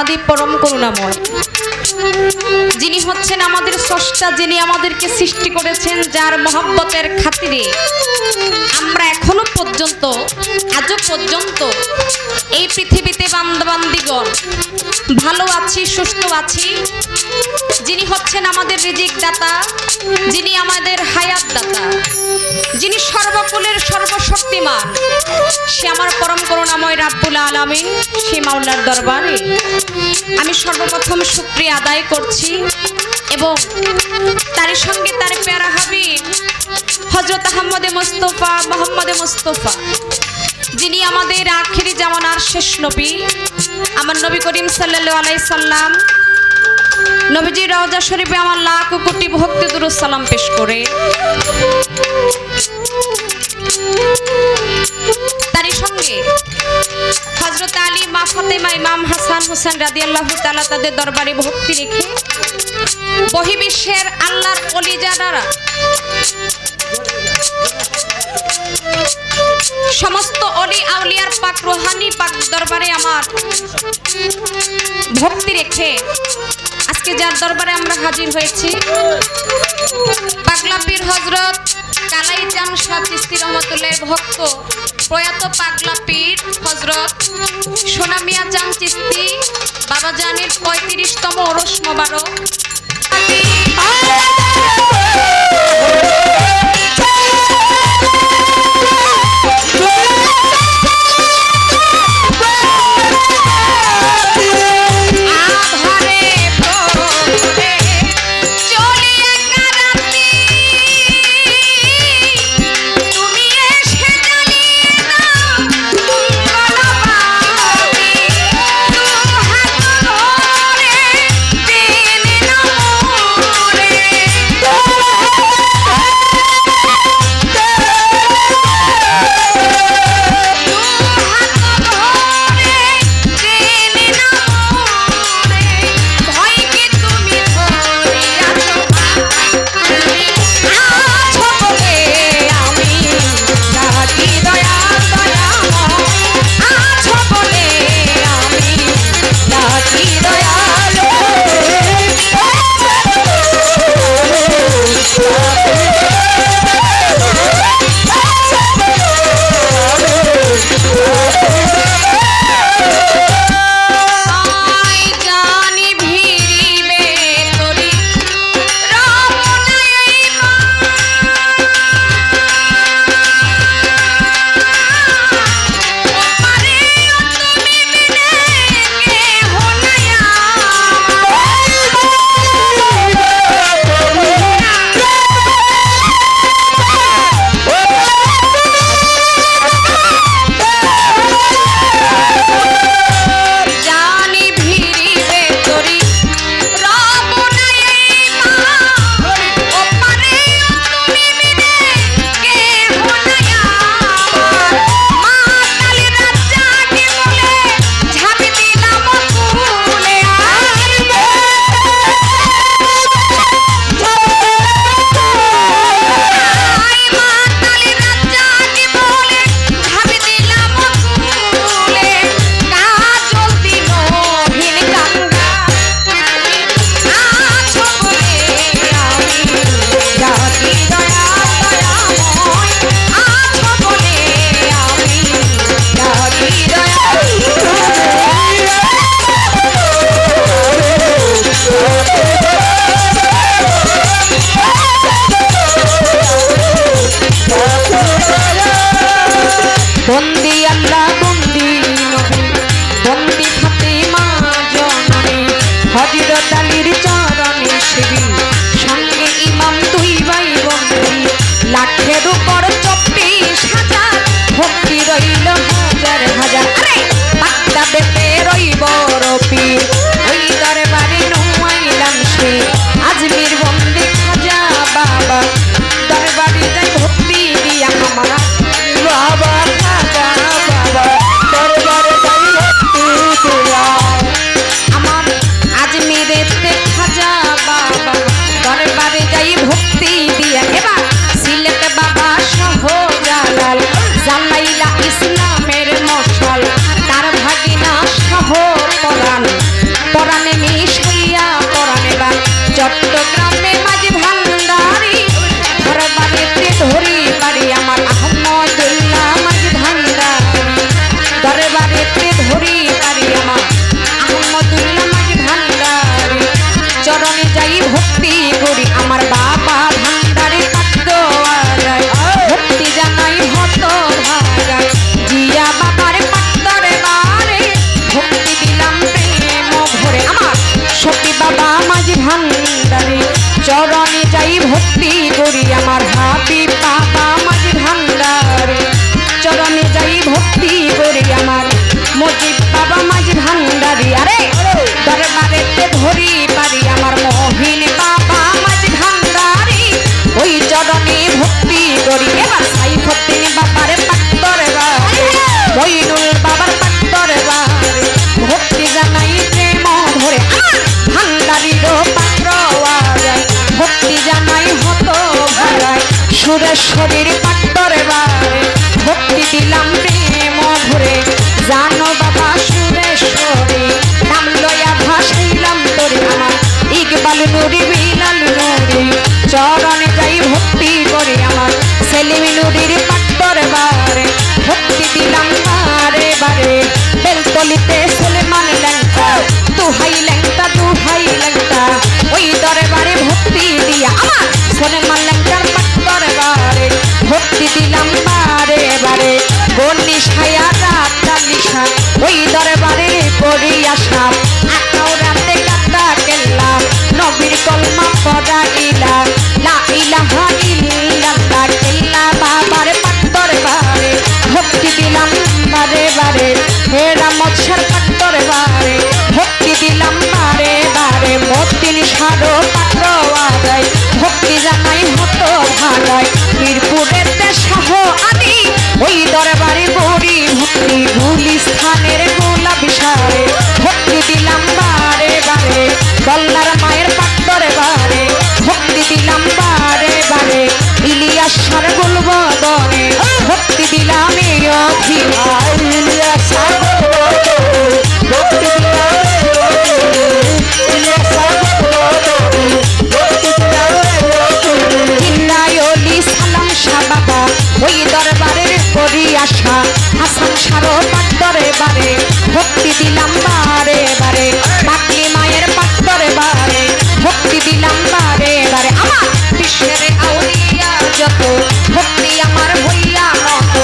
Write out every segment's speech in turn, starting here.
দয়াবাদী পরম করুণাময়, যিনি হচ্ছেন আমাদের স্রষ্টা, যিনি আমাদেরকে সৃষ্টি করেছেন, যার মহব্বতের খাতিরে আমরা এখনো পর্যন্ত আজও পর্যন্ত এই পৃথিবীতে বান্দাবান্দিগণ ভালো আছি, সুস্থ আছি। যিনি হচ্ছেন আমাদের রিজিক দাতা, যিনি আমাদের হায়াত দাতা, যিনি সর্বকুলের সর্বশক্তিমান, সে আমার পরম করুণাময় রাব্বুল আলামিন, সে মাওলার দরবারে আমি সর্বপ্রথম শুকরিয়া আদায় করছি এবং তার সঙ্গে তার প্যারা হাবিব হযরত মুহাম্মদে মুস্তাফা, যিনি আমাদের আখিরি জামানার শেষ নবী, আমার নবী করিম সাল্লাল্লাহু আলাইহি সাল্লাম, নবীজির রওজা শরীফে আমার লাখ কোটি ভক্তি দুরূদ সালাম পেশ করে তারই সঙ্গে হযরত আলী, মা ফাতেমা, ইমাম হাসান হুসেন রাদিয়াল্লাহু তাআলা তাদের দরবারে ভক্তি রেখে বহির্বিশ্বের আল্লাহর ওলি যারা সমস্ত অলি আউলিয়ার পাক রোহানি পাক দরবারে আমার ভক্তি রেখে আজকে যার দরবারে আমরা হাজির হয়েছি, পাগলা পীর হযরত কালাই চান শাহ চিশতি রহমাতুল্লাহ ভক্ত প্রয়াত পাগলা পীর হযরত সোনা মিয়া চান চিশতি বাবাজানের 35তম ওরস মোবারক। সাইফুদ্দিন বাবার পাক দরবারে মইনুল বাবার পাক দরবারে ভক্তি জানাই প্রেম ভরে ভান্ডারিরও পাত্র আওয়াজায় ভক্তি জানাই হত ভরায় সুরেশ্বরীর পাক দরবারে ভক্তি দিলাম প্রেম ভরে জানো বাবা সুরেশ্বরী নাম লয়া ভাসাইলাম তোরে আমার ইকবাল নুরি বিলাল নুরি চরণে যাই ভক্তি করে আমার সেলিম নুরির পাক দরবারে ভক্তি দিলাম বারে বারে বেলতলিতে সুলেমান ল্যাংটা দুহাই ল্যাংটা ওই দরবারে ভক্তি দিয়া আমার সুলেমান ল্যাংটার পাক দরবারে ভক্তি দিলাম বারে বারে গন্ডি ছায়া রাতটা নিশা ওই দরবারে পড়ি আসা আকাও রাতে কাটা কেল্লা নবীর কলমা পড়া ইলা লা ইলাহা ইল্লাল্লাহ কেল্লা বাবার পাক দরবারে ভক্তি দিলাম বারে বারে হে রামছার পাক দরবারে ভক্তি দিলাম বারে বারে মতিন সারো পাত্র আদায় ভক্তি জানাই হতো ভাগায় মিরপুরেতে শাহ আদি ওই দরবারে বড়ি ভক্তি গুলিস্থানের গোলাপ সারে ভক্তি দিলাম বারে বারে বল্লার মায়ের পাক দরবারে ভক্তি দিলাম বারে বারে ইলিয়াস সার গুলবদনে ভক্তি দিলাম এই অভিমান ইলিয়াস সার ভক্তি দিলাম ইলিয়াস সার ভক্তি দিলাম সালাম শাহ বাবা ওই দরবারের করি আশা হাসান সারো পাক দরবারে ভক্তি দিলাম বারে বারে পাকলি মায়ের পাক দরবারে ভক্তি দিলাম বারে বারে আমার বিশ্বের আউলিয়া যত ভক্তি আমার হইয়া মত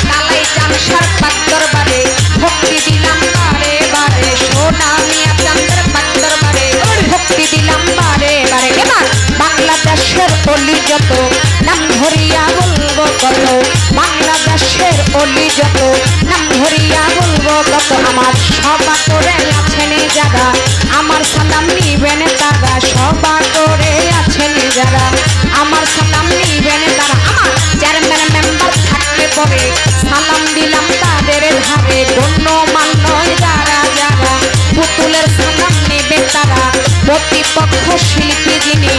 কালাই চামসার পাক দরবারে ভক্তি দিলাম বারে বারে সোনা মিয়া চান্দের পাক দরবারে ভক্তি দিলাম বারে বারে এবার বাংলাদেশের অলি যত নাম ধরিয়া বলবো কত বাংলাদেশের অলি যত নাম ধরিয়া বলবো কত আমার সবা করে আছেন যারা আমার সালাম নিবেন তারা সবা করে আছেন যারা আমার সালাম নিবেন তারা আমার চেয়ারম্যান মেম্বার থাকলে পরে সালাম দিলাম তাদের ধারে গণ্য মান্য যারা যারা পুতুলের সালাম নেবে তারা প্রতিপক্ষ শিল্পী যিনি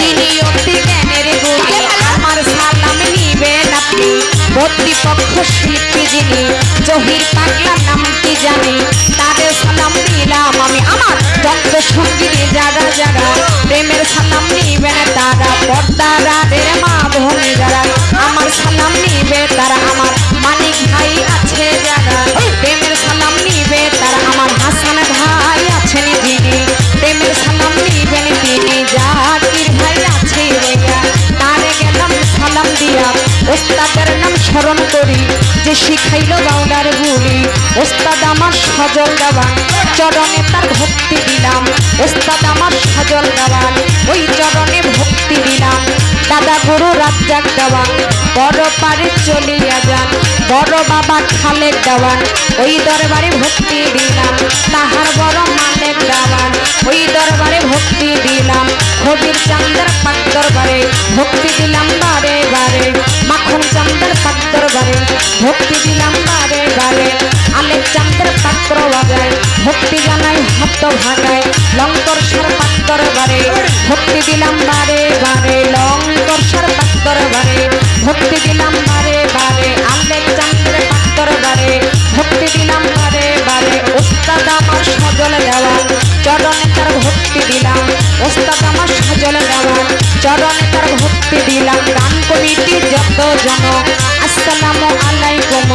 তিনি অতি জ্ঞানের গুণী আমার সালাম নিবেন আপনি প্রতিপক্ষ শিল্পী যিনি জহির পাগলা নামটি জানি তাদের সালাম দিলাম আমি আমার যত সঙ্গীতে যারা যারা প্রেমের সালাম নিবেন তারা পর্দারাদের মা বোনে যারা আমার সালাম নিবে তারা আমার মানিক ভাই আছে যারা প্রেমের সালাম নিবে তারা আমার হাসান ভাই আছেন যিনি প্রেমের সালাম নিবেন তিনি জাকির ভাই আছে রেগা তারে গেলাম সালাম দিয়া ওস্তাদের নাম স্মরণ করি যে শিখাইল বাউলার গুলি ওস্তাদ আমার সজল দেওয়ান চরণে তার ভক্তি দিলাম ওস্তাদ আমার সজল দেওয়ান ওই চরণে ভক্তি দিলাম দাদা গুরু রাজ্জাক দেওয়ান বড় পারে চলিয়া যান বড় বাবা খালেক দেওয়ান ওই দরবারে ভক্তি দিলাম তাহার বড় মালেক দেওয়ান ওই দরবারে ভক্তি দিলাম কবির চান্দের পাক দরবারে ভক্তি দিলাম বারে বারে মাখন চান্দের পাক দরবারে ভক্তি দিলাম বারে বারে আলেক চান্দের পাত্র বাজায় ভক্তি জানাই হাত ভাগায় লঙ্কর সার পাক দরবারে ভক্তি দিলাম বারে বারে লঙ্কর সার পাক দরবারে ভক্তি দিলাম বারে বারে আলেক চান্দের পাক দরবারে ভক্তি দিলাম বারে বারে ওস্তাদ আমার সজল দেওয়ান চরণে তার ভক্তি দিলাম ওস্তাদ আমার সজল দেওয়ান চরণে তার ভক্তি দিলাম গান কমিটি যত জন আসসালামু আলাইকুম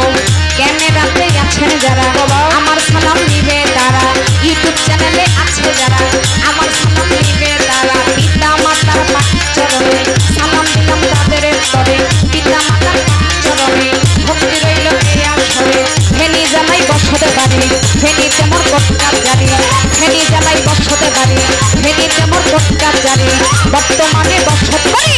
ক্যামেরাতে আছেন যারা আমার সালাম নিবে তারা ইউটিউব চ্যানেলে আছে যারা আমার সালাম নিবে তারা পিতা মাতার পাক চরণে সালাম দিলাম তাদের তরে পিতা মাতার পাক চরণে ভক্তি রইল এই আসরে ফেনি জ্বালাই বসতে পারি ফেনিতে মোর কটকার জারি ফেনি জ্বালাই বসতে পারি ফেনিতে মোর কটকার জারি বর্তমানে বসত করি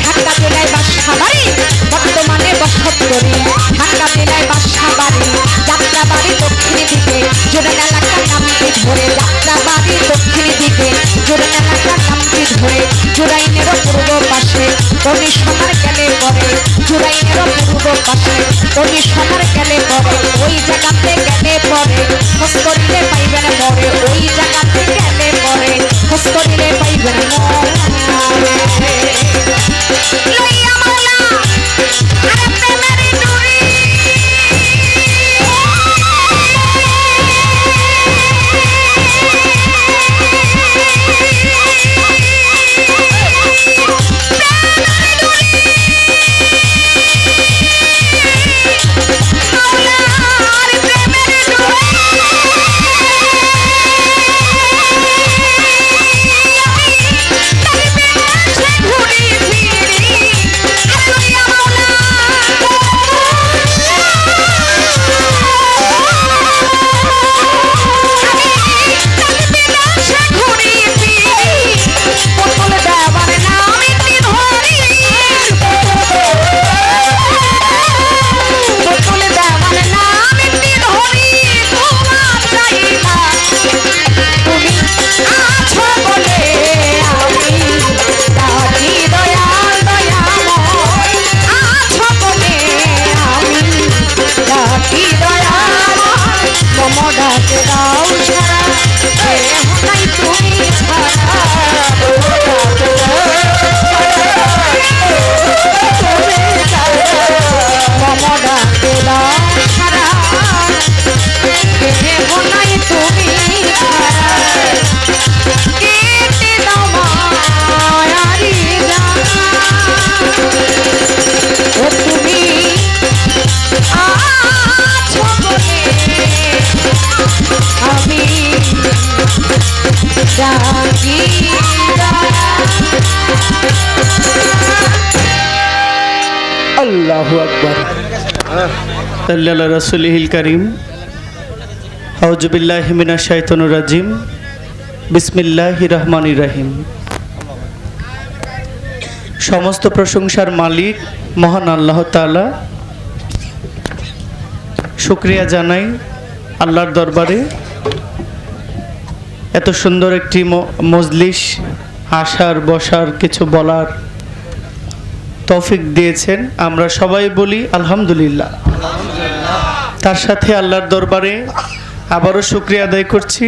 ঢাকা জেলায় বাসা বাড়ি বর্তমানে বসত করি ঢাকা জেলায় বাসা বাড়ি যাত্রা বাড়ি দক্ষিণ দিকে জোড়া এলাকার নামটি ধরে যাত্রা বাড়ি দক্ষিণ দিকে জোড়া এলাকার নামটি ধরে জোড়াইনেরও পূর্ব পাশে কবি সোনার গেলে পরে জুরাইনের পূর্ব পাশে ওই সোনার গেলে পরে ওই জায়গাতে গেলে পরে খোঁজ করিলে পাইবেন মরে ওই জায়গাতে গেলে পরে খোঁজ করিলে পাইবেন মরে লইয়া মাওলা আরে প্রেমের ডুরি আল্লাহু আকবার সাল্লাল্লাহু রাসূলিল কারীম আউযু বিল্লাহি মিনাশ শাইতানির রাজিম বিসমিল্লাহির রহমানির রহিম। সমস্ত প্রশংসার মালিক মহান আল্লাহ তাআলা। শুকরিয়া জানাই আল্লাহর দরবারে এত সুন্দর একটি মজলিস আসার বসার কিছু বলার তৌফিক দিয়েছেন। আমরা সবাই বলি আলহামদুলিল্লাহ। তার সাথে আল্লাহর দরবারে আবারও শুকরিয়া আদায় করছি।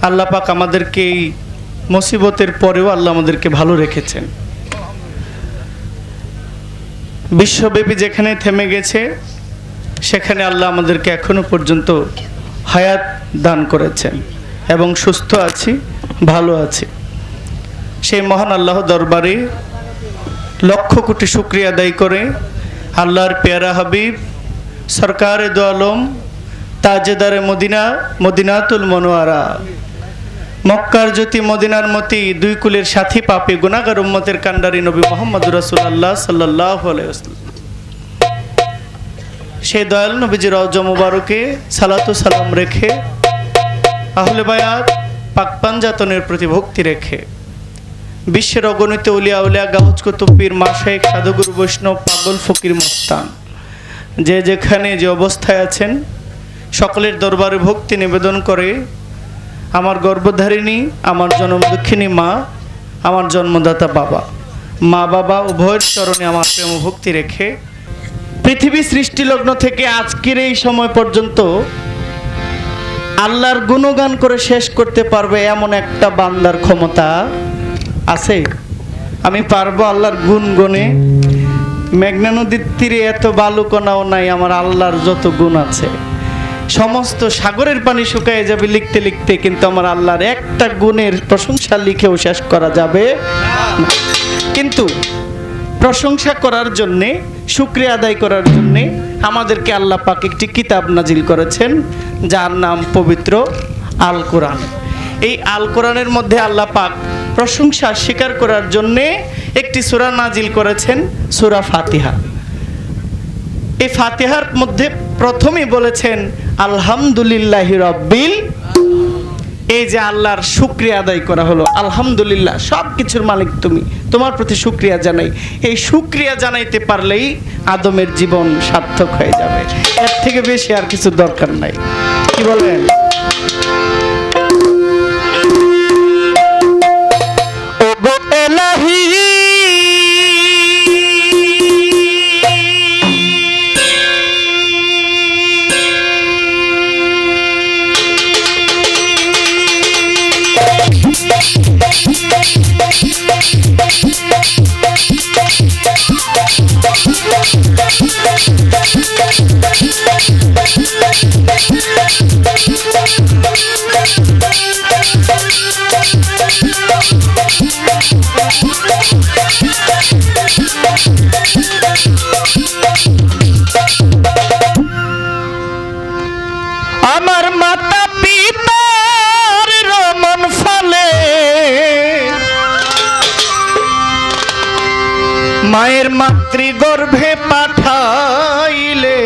আল্লাহ পাক আমাদেরকে এই মুসিবতের পরেও আল্লাহ আমাদেরকে ভালো রেখেছেন। বিশ্বব্যাপী যেখানে থেমে গেছে সেখানে আল্লাহ আমাদেরকে এখনো পর্যন্ত হায়াত দান করেছেন এবং সুস্থ আছি, ভালো আছি। সেই মহান আল্লাহ দরবারে লক্ষ কোটি শুকরিয়া আদায় করে আল্লাহর পেয়ারা হাবিব সরকারে দো আলম তাজেদারে মদিনা মদিনাতুল মনোয়ারা মক্কার জ্যোতি মদিনার মতি দুই কুলের সাথী পাপী গুনাহগার উম্মতের কান্ডারি নবী মুহাম্মদুর রাসূলুল্লাহ সাল্লাল্লাহু আলাইহি ওয়াসাল্লাম সেই দয়াল নবীজির রওজা মুবারকে সালাতু সালাম রেখে আহলে বায়াত পাক পাঞ্জাতনের প্রতি ভক্তি রেখে বিশ্বের অগণিত উলিয়া উলিয়া গাউজ কুতুব পীর মাশায়েখ সাধুগুরু বৈষ্ণব পাগল ফকির মস্তান যে যেখানে যে অবস্থায় আছেন সকলের দরবারে ভক্তি নিবেদন করে আমার গর্ভধারিণী, আমার জন্ম দুঃখিনী মা, আমার জন্মদাতা বাবা, মা বাবা উভয়ের চরণে আমার প্রেম ভক্তি রেখে পৃথিবী সৃষ্টি লগ্ন থেকে আজকের এই সময় পর্যন্ত আল্লাহর গুণগান করে শেষ করতে পারবে এমন একটা বান্দার ক্ষমতা আছে? আমি পারবো আল্লাহর গুণ গনে? মেঘনা নদীর তীরে এত বালুকণাও নাই আমার আল্লাহর যত গুণ আছে। সমস্ত সাগরের পানি শুকায় যাবে লিখতে লিখতে, কিন্তু আমার আল্লাহর একটা গুণের প্রশংসা লিখেও শেষ করা যাবে না। কিন্তু প্রশংসা করার জন্যে, শুকরিয়া আদায় করার জন্যে আমাদেরকে আল্লাহ পাক একটি কিতাব নাজিল করেছেন যার নাম পবিত্র আল কোরআন। এই আল কোরআনের মধ্যে আল্লাহ পাক প্রশংসা স্বীকার করার জন্যে একটি সূরা নাজিল করেছেন, সূরা ফাতিহা। এই ফাতিহার মধ্যে প্রথমেই বলেছেন আলহামদুলিল্লাহি রাব্বিল। এই যে আল্লাহর শুকরিয়া আদায় করা হলো, আলহামদুলিল্লাহ, সব কিছুর মালিক তুমি, তোমার প্রতি শুকরিয়া জানাই। এই শুকরিয়া জানাইতে পারলেই আদমের জীবন সার্থক হয়ে যাবে। এর থেকে বেশি আর কিছু দরকার নাই। কি বলেন? ও গো এলাহি মায়ের মাতৃগর্ভে পাঠাইলে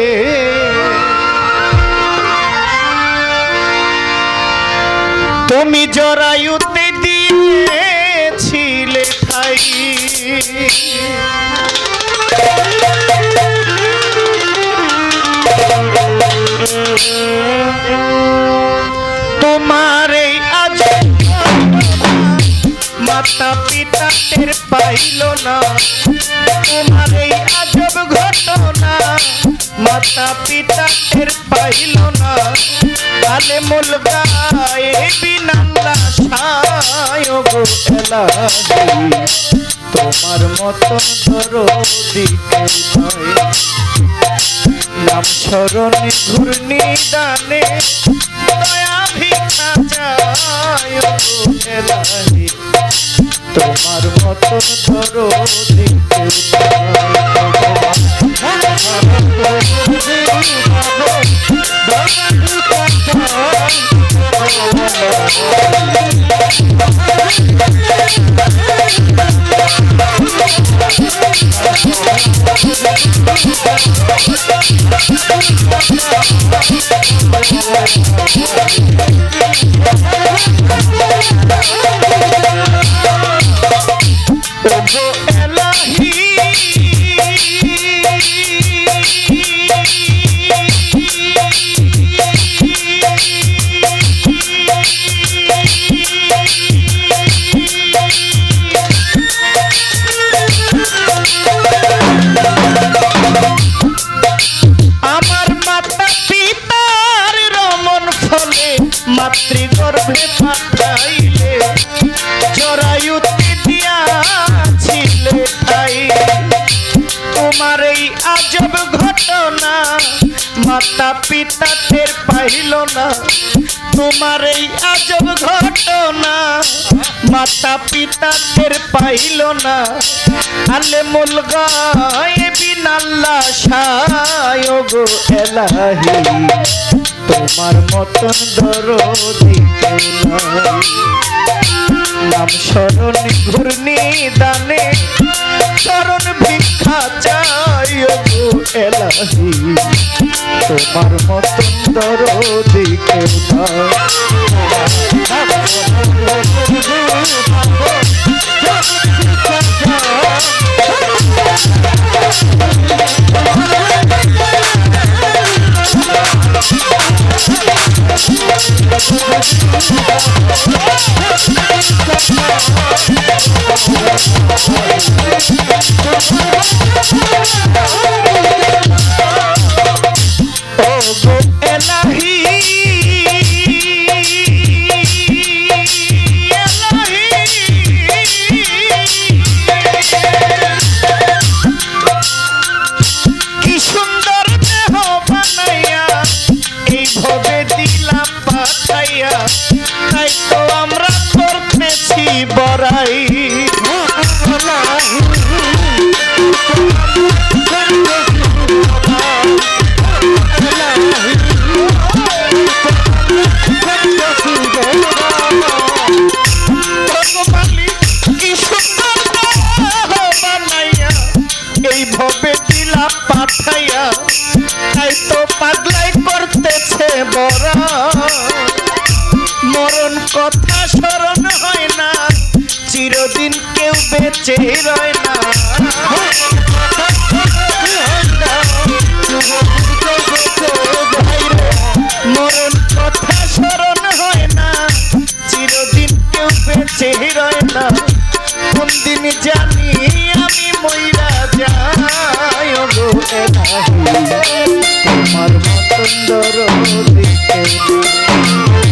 তুমি জরায়ুতে দিয়েছিলে ঠাই তোমার এই আজ মাতা পিতা টের পাইল না তোমার এই আজব ঘটনা মাতা পিতা টের পাইল না আলে মুল গায়ে বিনাল্লা সায় গো এলাহি তোমার মতন দরদি কেউ নাই নাম স্মরণে ঘূর্ণি দানে দয়া ভিক্ষা যায় গো এলাহি তোমার মতন দরদি কেউ ওগো এলাহি আমার মাতা পিতার রমন ফলে মাতৃগর্ভে পাঠাইলে জরায়ুতে দিয়াছিলে ঠাই তোমার এই আজব ঘটনা মাতা পিতা টের পাইল না তোমার এই আজব ঘটনা মাতা পিতা টের পাইল না আলে মুল গায়ে বিনাল্লা সায় গো এলাহি তোমার মতন দরদি কেউ নাই নাম স্মরণ ঘূর্ণি দানে চরণ ভিক্ষা চাই গো এলাহি তোমার মতন দরদি কেউ নাই ওগো এলাহি কি সুন্দর দেহ বানাইয়া এই ভবে দিলাম পাঠাইয়া তাই তো আমরা করতেছি বড়াই পাঠাইয়া তাই তো পাগলাই করতেছে বড়া মরণ কথা স্মরণ হয় না চিরদিন কেউ বেঁচে রয় না মরণ কথা স্মরণ হয় না চিরদিন কেউ বেঁচে রয় না কোন দিন জানি আমি মইরা যাই গো এলাহি তোমার মতন দরদি কেউ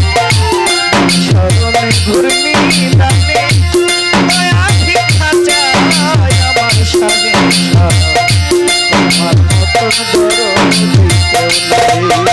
নাই স্মরণে ঘূর্ণি দানে দয়া ভিক্ষা চাই আমার সাজে তোমার মতন দরদি কেউ নাই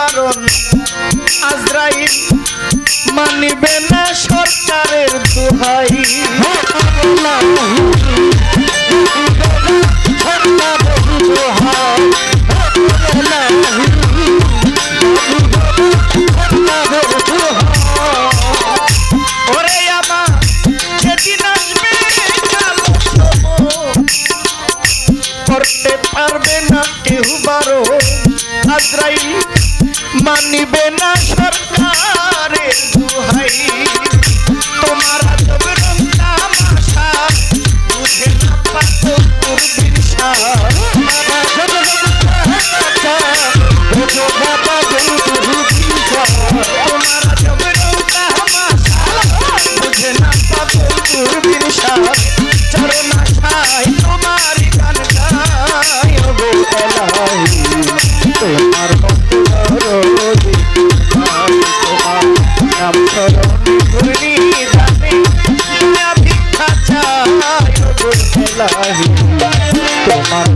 কারণ আজরাইল মানিবে না সরকারের দোহাই। ওরে আমার যেদিন আসবে কালো করতে পারবে না কেউ বারো। আজরাইল মানিবে না সরকারের দোহাই। তোমার আজব রং তামাশা বুঝে না পাতো তোর দিশা। তোমার আজব রং তামাশা বুঝে না পাতো তোর দিশা। চরণ আশায় তোমার গান গাই গো এলাহি। তোমার ভক্ত তোমার নাম স্মরণে ঘুরি জানে ভিক্ষা চাই গো এলাহি। তোমার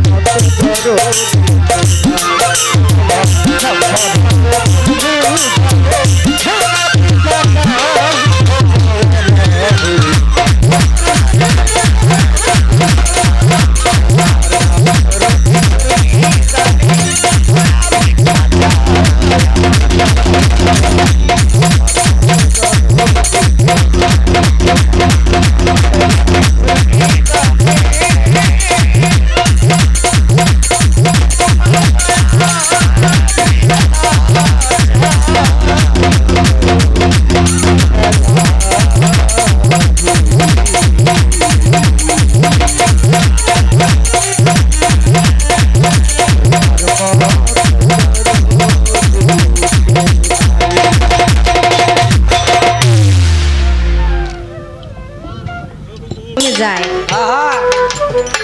যায়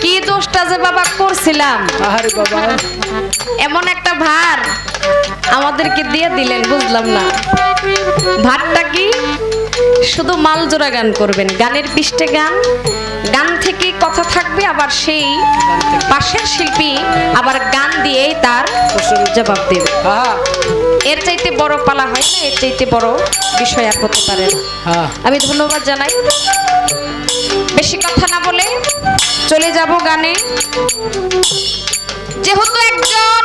কি দোষটা যে বাবা করছিলাম। আরে বাবা এমন একটা ভার আমাদেরকে দিয়ে দিলেন, বুঝলাম না ভারটা কি। শুধু মাল জোড়া গান করবেন, গানের পৃষ্ঠে গান, গান থেকে কথা থাকবে, আবার সেই পাশের শিল্পী আবার গান দিয়েই তার জবাব দেবে। এর চাইতে বড় পালা হয় না, এর চাইতে বড় বিষয় আর হতে পারে না। আমি ধন্যবাদ জানাই। বেশি কথা না বলে চলে যাব গানে। যেহেতু একজন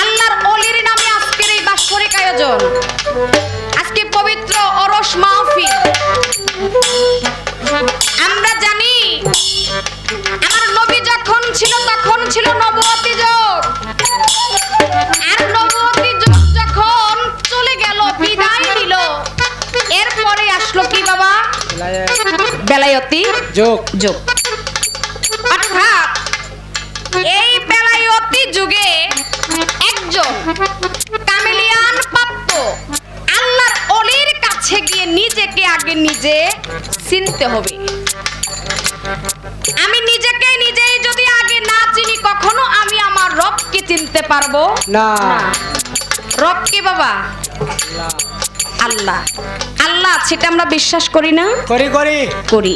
আল্লাহর ওলির নামে আজকের এই বাৎসরিক আয়োজন, আজকে পবিত্র ওরস মাহফিল। আমরা জানি আমার নবী যখন ছিল তখন ছিল নবুয়তি যুগ, আর নবুয়তি যুগ যখন চলে গেল, বিদায় নিল, এরপরে আসলো কি বাবা? বেলায়েতি যুগ। অর্থাৎ এই বেলায়েতি যুগে একজন কামেলিয়ান প্রাপ্ত আল্লাহর ওলির কাছে গিয়ে নিজেকে আগে নিজে চিনতে হবে। আমি নিজেকে নিজেই যদি আগে না চিনি, কখনো আমি আমার রবকে চিনতে পারবো না। রব কে বাবা? আল্লাহ। আল্লাহ আছে, এটা আমরা বিশ্বাস করি না? করি।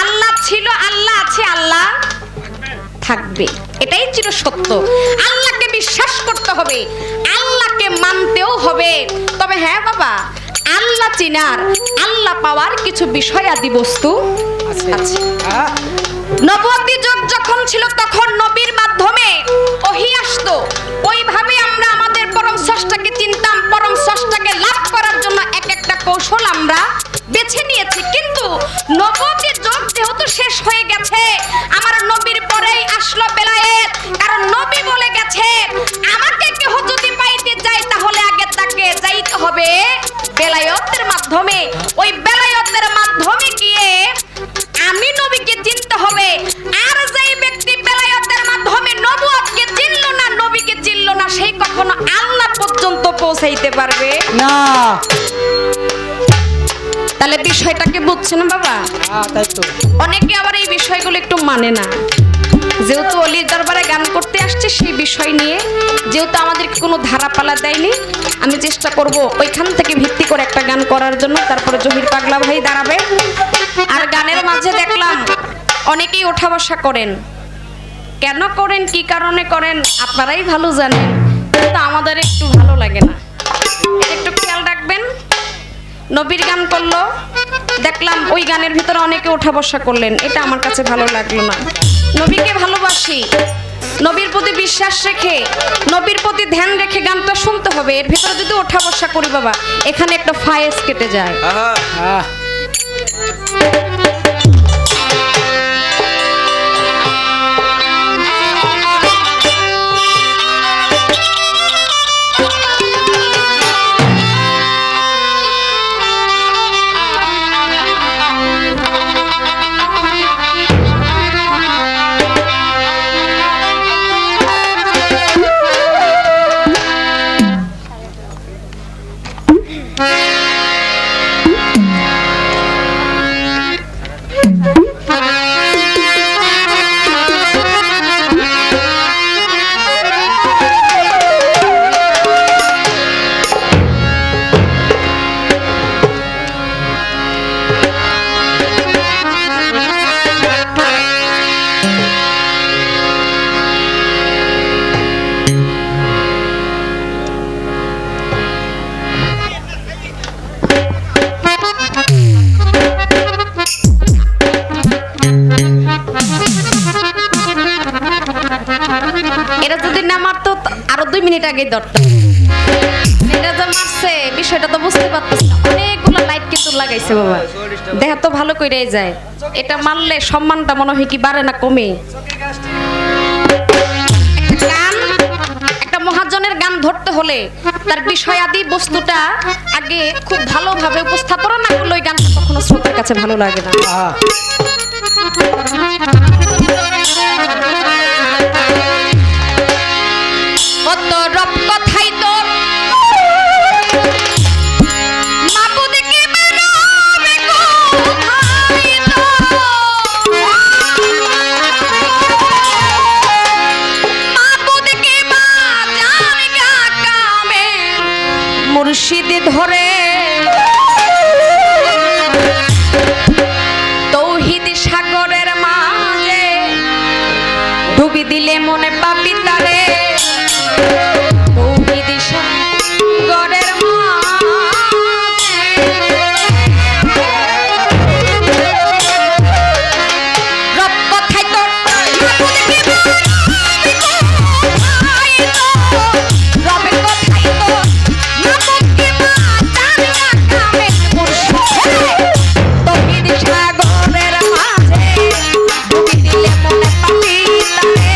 আল্লাহ ছিল, আল্লাহ আছে, আল্লাহ থাকবে, এটাই চির সত্য। আল্লাহকে বিশ্বাস করতে হবে, আল্লাহকে মানতেও হবে। তবে হ্যাঁ বাবা, আল্লাহ চিনার, আল্লাহ পাওয়ার কিছু বিষয় আদি বস্তু আছে। নবুয়তি যুগ যখন ছিল তখন নবীর মাধ্যমে ওহী আসতো, ওইভাবে আমরা আমাদের পরম স্রষ্টাকে চিনতাম। পরম স্রষ্টাকে লাভ করার জন্য এক একটা কৌশল আমরা বেছে নিয়েছি। কিন্তু নবুয়তি যুগ যেহেতু শেষ হয়ে গেছে, আমার নবীর পরেই আসলো বেলায়েত। কারণ নবী বলে গেছে, আমাকে কেহ যদি পাইতে চায় তাহলে আগে তাকে যাইতে হবে বেলায়েতের মাধ্যমে। ওই বেলায়েতের মাধ্যমে গিয়ে আমি নবীকে চিনতে হবে। আর যেই ব্যক্তি বেলায়েতের মাধ্যমে নবুয়তকে চিনলো না, নবীকে চিনলো না, সেই কখনো আল্লাহ পর্যন্ত পৌঁছাইতে পারবে না। তাহলে বিষয়টাকে বুঝছেন বাবা? তাই তো। অনেকে আবার এই বিষয়গুলো একটু মানে না। যেহেতু অলির দরবারে গান করতে আসছে, সেই বিষয় নিয়ে যেহেতু আমাদেরকে কোনো ধারাপালা দেয়নি, আমি চেষ্টা করব ওইখান থেকে ভিত্তি করে একটা গান করার জন্য। তারপরে জহির পাগলা ভাই দাঁড়াবে। আর গানের মাঝে দেখলাম অনেকেই ওঠা বসা করেন। কেন করেন, কি কারণে করেন আপনারাই ভালো জানেন। কিন্তু আমাদের বান্দার একটু ভালো লাগে না, এটা একটু খেয়াল রাখবেন। নবীর গান করলো, দেখলাম ওই গানের ভিতরে অনেকে ওঠা বসা করলেন, এটা আমার কাছে ভালো লাগলো না। নবীকে ভালোবাসি, নবীর প্রতি বিশ্বাস রেখে, নবীর প্রতি ধ্যান রেখে গানটা শুনতে হবে। এর ভিতরে যদি ওঠা বসা করি বাবা, এখানে একটা ফায়েজ কেটে যায়। এরা যদি না মারতো আরো 2 মিনিট আগে ধরতো। এটা যে মারছে বিষয়টা তো বুঝতে পারতেছি না। অনেকগুলো লাইট কিন্তু লাগাইছে বাবা, দেখা তো ভালো কইরাই যায়। এটা মারলে সম্মানটা মনে হয় কি বাড়ে না কমে? গান, একটা মহাজনের গান ধরতে হলে তার বিষয় আদি বস্তুটা আগে খুব ভালোভাবে উপস্থাপন না করলে ওই গানটা কখনো শ্রোতার কাছে ভালো লাগে না। কত রব কথাই তোর মাবুদকে মানবে কোথায় তো, মাবুদকে বাজার গা কামে মুর্শিদ ধরে, তৌহিদ সাগরের মাঝে ডুবি দিলে মনে পাবি তারে, তৌহিদ সাগরের মাঝে রব কথাই তোর মাবুদকে মানবে কোথায় তো, রবের কথাই তোর মাবুদকে বাজার গা কামে মুর্শিদ, তৌহিদ সাগরের মাঝে ডুবি দিলে মনে পাবি তারে,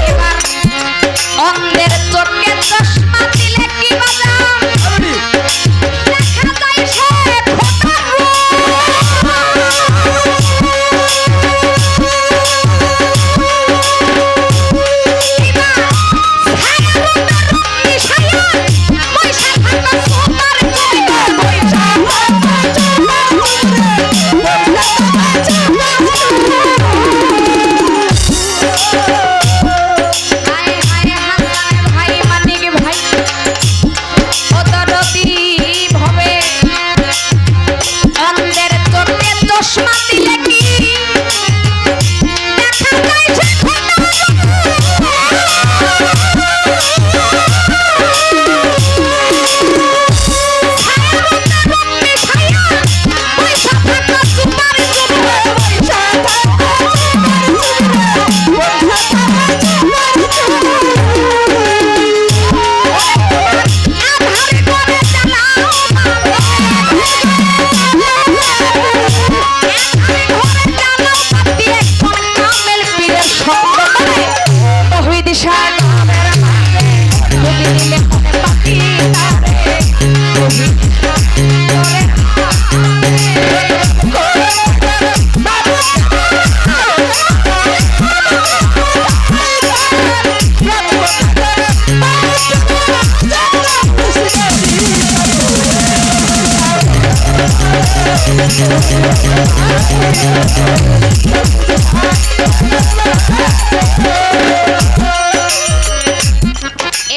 এবার অন্ধের চোখে চশমা দিলে কি বাজান দেখা যায় সে খোদার চশমা দিলে কি দেখা যায় সে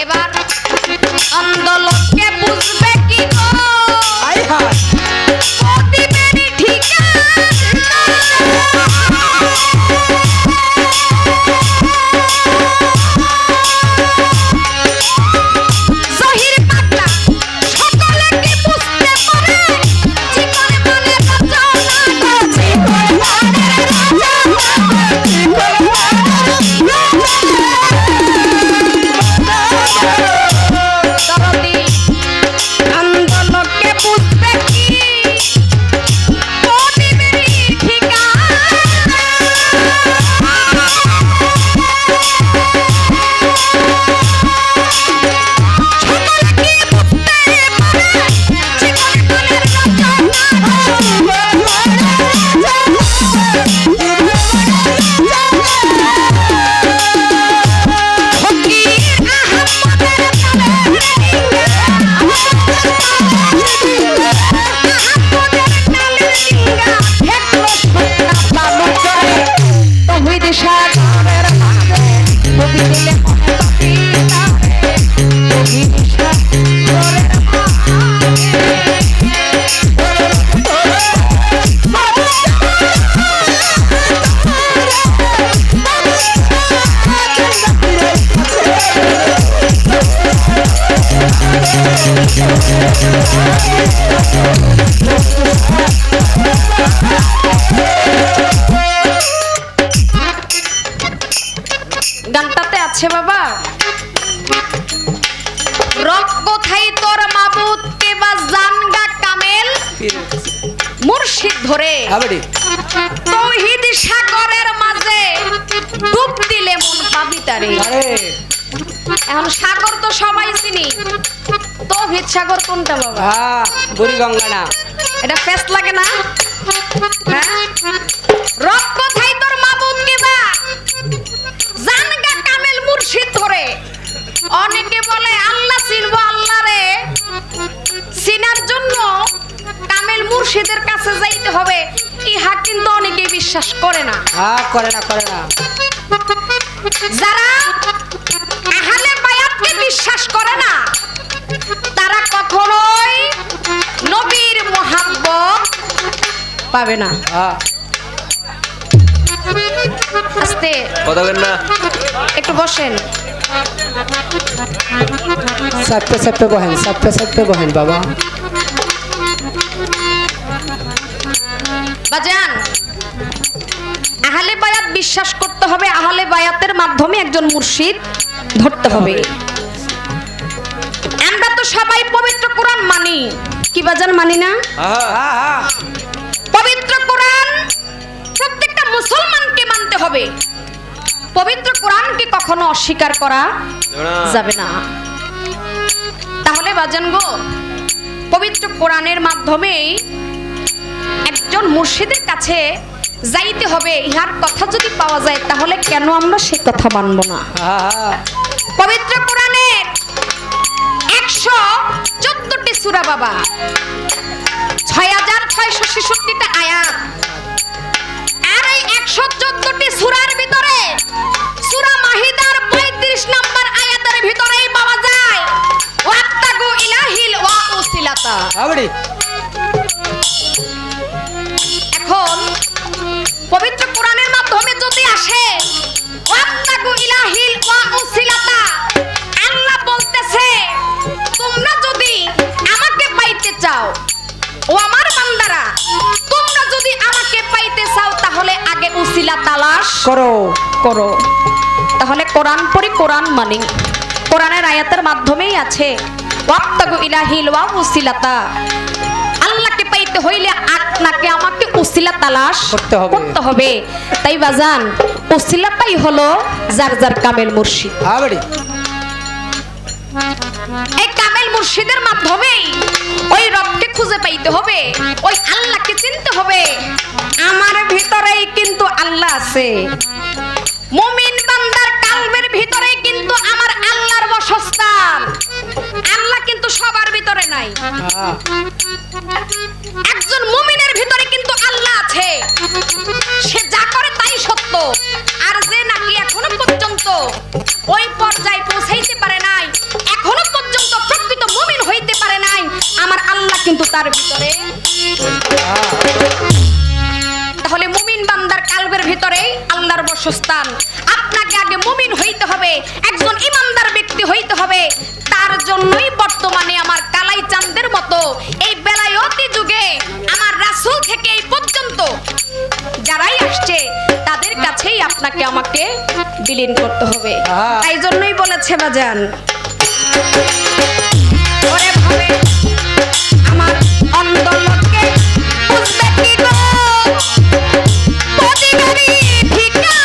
এবার অন্ধলোককে বুঝবে কি গো প্রতিবেদী ঠিকানা জহির পাগলা সকলে কি বুঝতে পারে জীবন মানে রচনা জীবন মানে দরদি আন্দোলনকে বুঝবে কি প্রতিবেদী ঠিকানা গানটাতে আছে বাবা রক কোথায় তোর মাবুদ কে বা জানগা কামেল মুর্শিদ ধরে তৌহিদ সাগরের মাঝে ডুব দিলে মন পাবি তারে এখন সাগর তো সবাই চিনি তৌহিদ সাগর কোনটা বাবা বুড়িগঙ্গা না এটা ফেস লাগে না হ্যাঁ রক কোথায় তোর মাবুদ কে বা জানগা কামেল মুর্শিদ ধরে অনেকে বলে আল্লাহ চিনবো আল্লাহ রে চিনার জন্য কামেল মুর্শিদের কাছে যাইতে হবে ইহা কিন্তু অনেকে বিশ্বাস করে না করে না যারা আহলে বায়াতকে বিশ্বাস করে না তারা কখনোই নবীর মহব্বত পাবে না আস্তে কথা বলেন না একটু বসেন সাপ্পে বহেন বাবা বাজান আহলে বায়াত বিশ্বাস করতে হবে আহলে বায়াতের মাধ্যমে একজন মুর্শিদ ধরতে হবে আমরা তো সবাই পবিত্র কোরআন মানি কি বাজান মানি না পবিত্র পবিত্র কোরআন প্রত্যেকটা মুসলমানকে মানতে হবে। পবিত্র কোরআনকে কখনো অস্বীকার করা যাবে না। তাহলে বাজান গো, পবিত্র কোরআনের মাধ্যমে একজন মুর্শিদের কাছে যাইতে হবে। ইহার কথা যদি পাওয়া যায় তাহলে কেন আমরা সে কথা মানব না? পবিত্র কোরআনের 114টি সূরা বাবা, 6666টা আয়াত, আর এই 114টি সূরার ভিতরে সূরা মাহিদার 35 নম্বর আয়াতের ভিতরেই পাওয়া যায় ওয়াত্তাগু ইলাহিল ওয়াসিলাতা। এখন পবিত্র কোরআনের মাধ্যমে যদি আসে ওয়াত্তাগু ইলাহিল ওয়াসিলাতা, আল্লাহ বলতেছে তোমরা যদি আমাকে পাইতে চাও, ও আমার বান্দারা, তোমরা যদি আমাকে পাইতে চাও তাহলে আগে উসিলা তালাশ করো। তাহলে কোরআন পড়ি, কোরআন মানি। কোরআনের আয়াতের মাধ্যমেই আছে ওয়াত্তাগু ইলাহিল ওয়াসিলাতা। আল্লাহকে পাইতে হইলে আপনাকে আমাকে উসিলা তালাশ করতে হবে। তাই বাজান, উসিলাটাই হলো যার যার কামেল মুর্শিদ। এই কামেল মুর্শিদের মাধ্যমেই ওই রবকে খুঁজে পাইতে হবে, ওই আল্লাহকে চিনতে হবে। আমার ভিতরেই কিন্তু আল্লাহ আছে। মুমিন বান্দার কালবের ভিতরেই কিন্তু আমার আল্লাহর বাসস্থান। আল্লাহ কিন্তু সবার ভিতরে নাই। একজন মুমিনের ভিতরে কিন্তু আল্লাহ আছে। সে যা করে তাই সত্য। আর যে নাকি এখনো পর্যন্ত ওই পর্যায়ে পৌঁছাইতে পারে নাই, এখনো পর্যন্ত প্রকৃত মুমিন হইতে পারে নাই, আমার আল্লাহ কিন্তু তার ভিতরে। তাহলে মুমিন বান্দার কালবের ভিতরে আল্লাহর বাসস্থান। আপনাকে আগে মুমিন হইতে হবে, একজন ইমানদার ব্যক্তি হইতে হবে। তার জন্যই বর্তমানে আমার কালাই চাঁদের মতো এই বেলায়েতি যুগে আমার রাসূল থেকে এই পর্যন্ত যারাই আসছে তাদের কাছেই আপনাকে আমাকে বিলীন করতে হবে। তাই জন্যই বলেছে বাজান, ওরে ভাবে আমার অন্ধলোকে বুঝবে কি গো, প্রতিবারই ঠিকা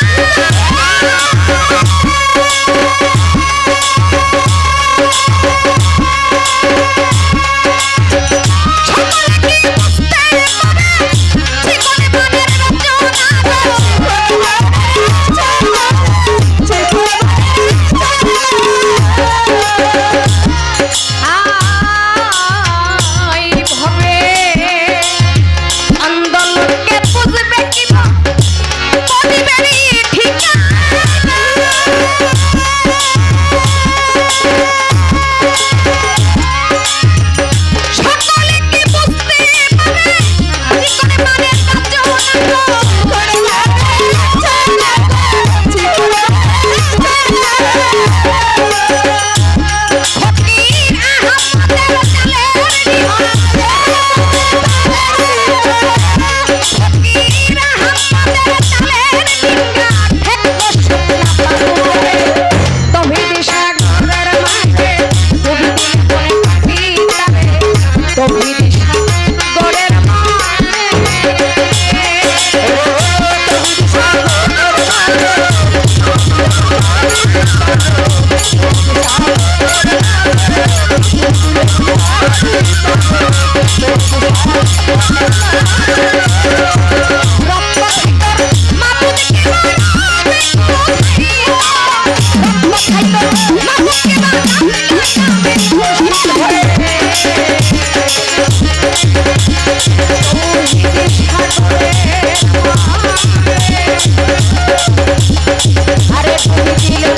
আরে তুমি দিলে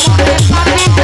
মনে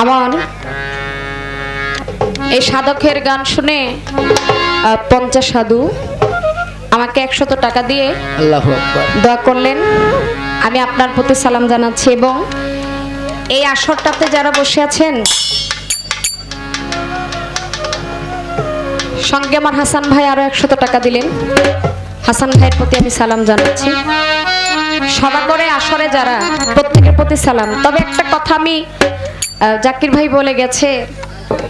আমার এই সাধকের গান শুনে 50 সাধু আমাকে 100 টাকা দিয়ে আল্লাহু আকবার। দোয়া করলেন। আমি আপনার প্রতি সালাম জানাচ্ছি এবং এই আসরটাতে যারা বসে আছেন সঙ্গে আমার হাসান ভাই আরো 100 টাকা দিলেন। হাসান ভাইয়ের প্রতি আমি সালাম জানাচ্ছি। সবাগরে আসরে যারা প্রত্যেকের প্রতি সালাম। তবে একটা কথা আমি জাকির ভাই বলে গেছে,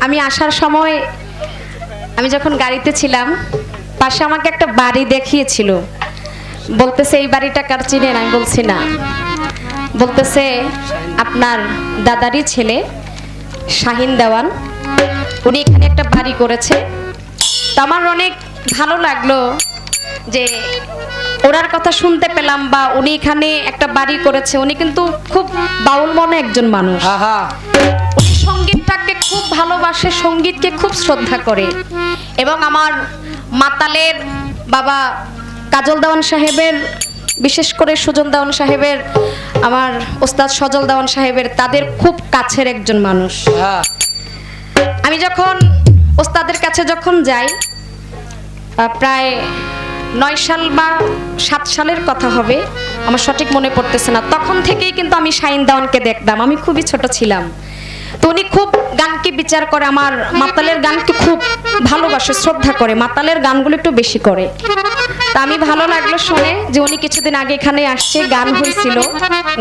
আমি আসার সময় আমি যখন গাড়িতে ছিলাম পাশে আমাকে একটা বাড়ি দেখিয়েছিল, বলতেছে এই বাড়িটা কার চিনেন? আমি বলছি না। বলতেছে আপনার দাদারই ছেলে শাহিন দেওয়ান, উনি এখানে একটা বাড়ি করেছে। তো আমার অনেক ভালো লাগলো যে ওনার কথা শুনতে পেলাম, বা উনি এখানে একটা বাড়ি করেছে। উনি কিন্তু খুব বাউল মনে একজন মানুষ, আহা, উনি সঙ্গীতটাকে খুব ভালোবাসে, সঙ্গীতকে খুব শ্রদ্ধা করে। এবং আমার মাতালের বাবা কাজল দেওয়ান সাহেবের, বিশেষ করে সুজন দেওয়ান সাহেবের, আমার ওস্তাদ সজল দেওয়ান সাহেবের, তাদের খুব কাছের একজন মানুষ। হ্যাঁ, আমি যখন ওস্তাদের কাছে যখন যাই, প্রায় 9 সাল বা 7 সালের কথা হবে, আমার সঠিক মনে পড়তেছে না। তখন থেকেই কিন্তু আমি শাহিন দেওয়ানকে দেখতাম, আমি খুবই ছোট ছিলাম। তো উনি খুব গানকে বিচার করে, আমার মাতালের গানকে খুব ভালোবাসে, শ্রদ্ধা করে, মাতালের গানগুলো একটু বেশি করে। তা আমি ভালো লাগলো শুনে যে উনি কিছুদিন আগে এখানে আসছে, গান হয়েছিল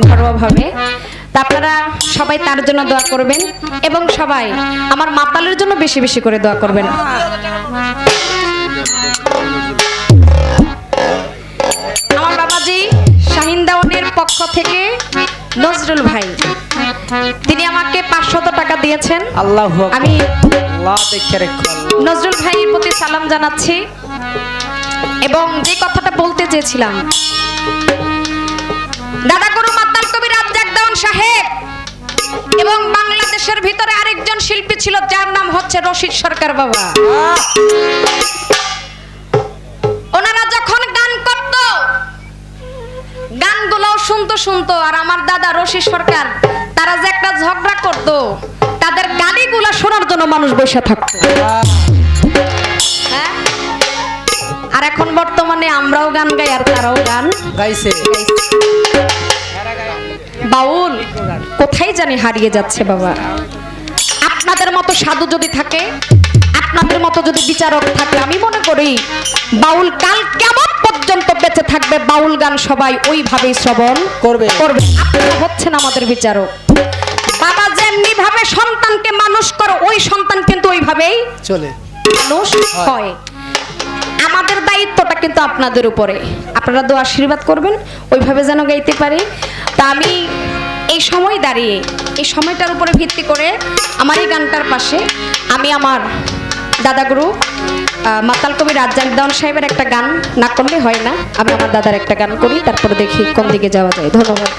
ঘরোয়াভাবে। তা আপনারা সবাই তার জন্য দোয়া করবেন এবং সবাই আমার মাতালের জন্য বেশি বেশি করে দোয়া করবেন। আমার বাবাজি শাহিন দেওয়ানের পক্ষ থেকে নজরুল ভাই, তিনি আমাকে 500 টাকা দিয়েছেন। আল্লাহু আকবার। আমি আল্লাহ দেখে রেখো। নজরুল ভাইয়ের প্রতি সালাম জানাচ্ছি এবং যে কথাটা বলতে চেয়েছিলাম, দাদা গুরু মাতাল কবি রাজ্জাক দেওয়ান সাহেব এবং বাংলাদেশের ভিতরে আরেকজন শিল্পী ছিল যার নাম হচ্ছে রশিদ সরকার বাবা। ওনারা যখন গান করত, গানগুলো শুনতো আর আমার দাদা রশিদ সরকার, তারা যে একটা ঝগড়া করত, তাদের গালিগুলো শোনার জন্য মানুষ বসে থাকতো। হ্যাঁ, আর এখন বর্তমানে আমরাও গান গাই আর তারাও গান গাইছে। বাউল কোথায় জানি হারিয়ে যাচ্ছে বাবা। আপনাদের মতো সাধু যদি থাকে, আপনাদের মতো যদি বিচারক থাকে, আমি মনে করি বাউল কাল কেমন পর্যন্ত বেঁচে থাকবে, বাউল গান সবাই ওইভাবেই শ্রবণ করবে। আপনারা হচ্ছেন আমাদের বিচারক। বাবা যেমনি ভাবে সন্তানকে মানুষ করে, ওই সন্তান কিন্তু ওইভাবেই চলে মানুষ হয়। আমাদের দায়িত্বটা কিন্তু আপনাদের উপরে, আপনারা দোয়া আশীর্বাদ করবেন ওইভাবে যেন গাইতে পারি। তা আমি এই সময় দাঁড়িয়ে, এই সময়টার উপরে ভিত্তি করে আমার এই গানটার পাশে আমি আমার দাদাগুরু মাতাল কবি রাজ্জাক দেওয়ান সাহেবের একটা গান না করলে হয় না, আমি আমার দাদার একটা গান করি, তারপরে দেখি কোন দিকে যাওয়া যায়। ধন্যবাদ।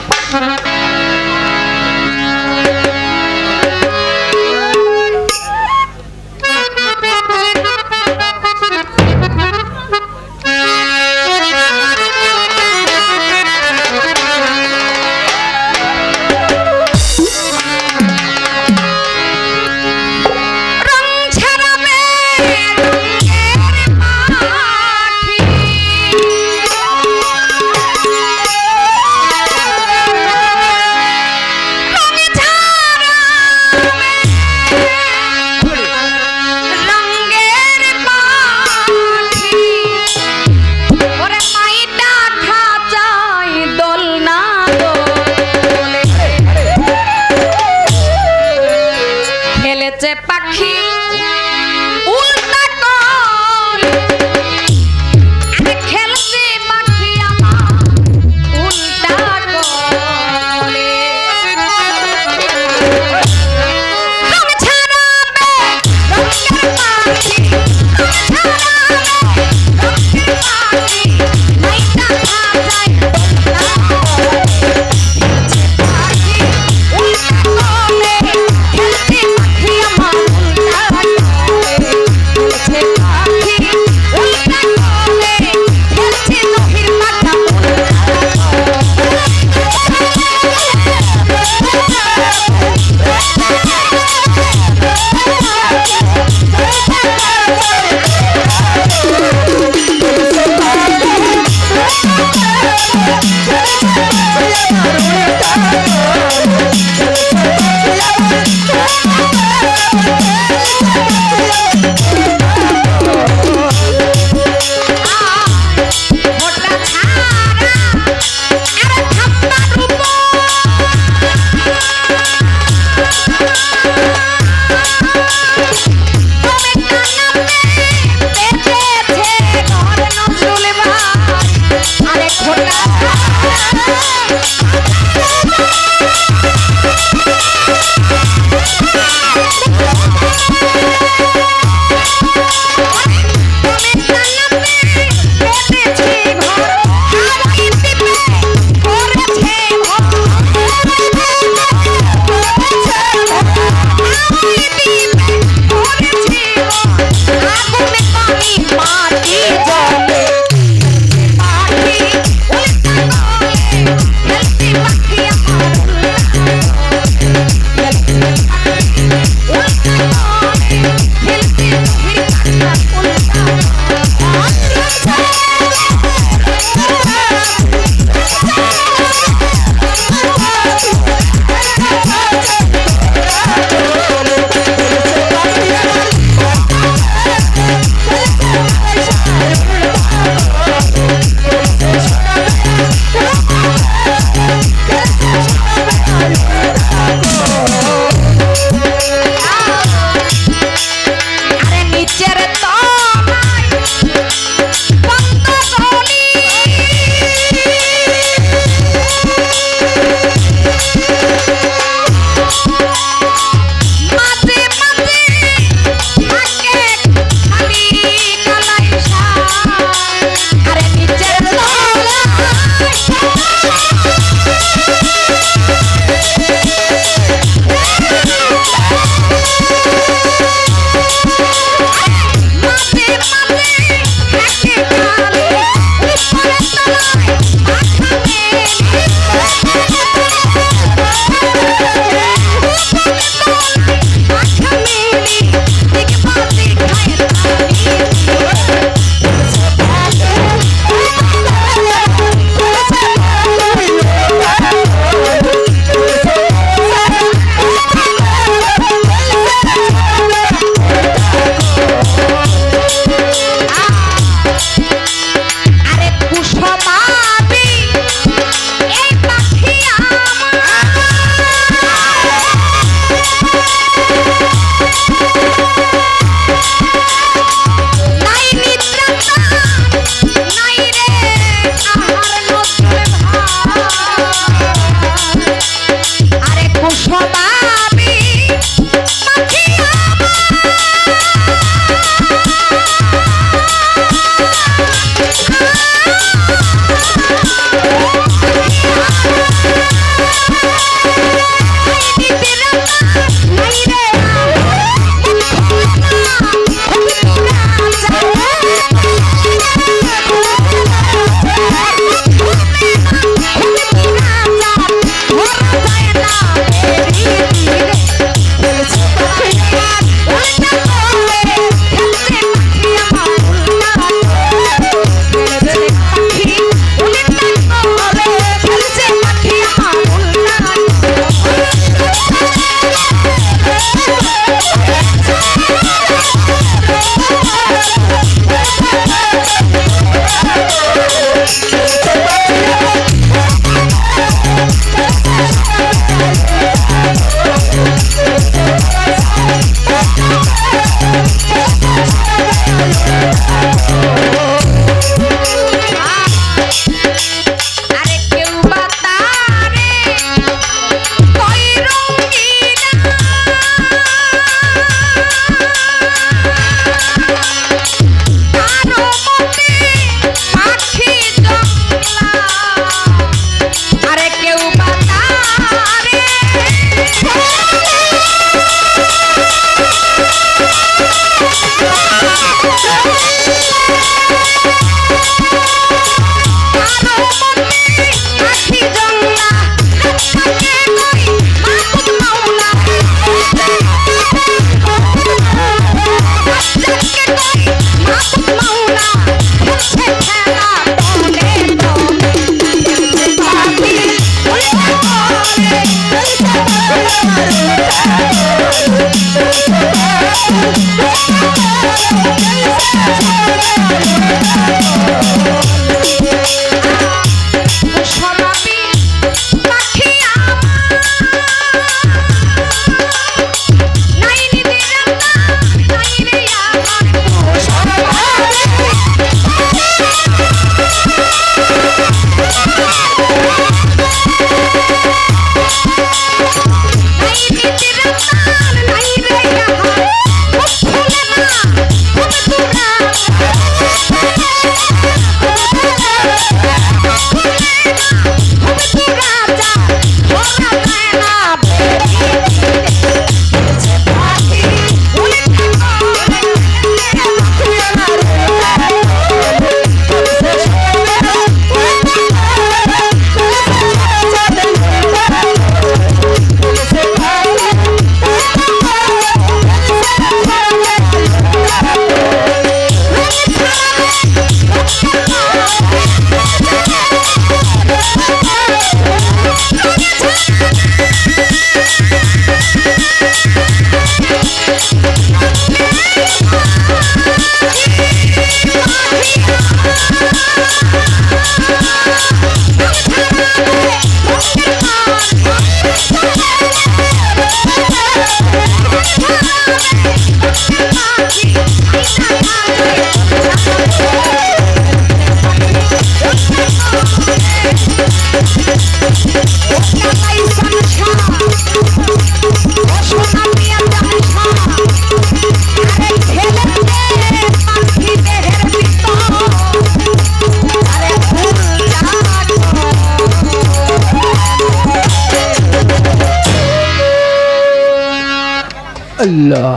আল্লাহ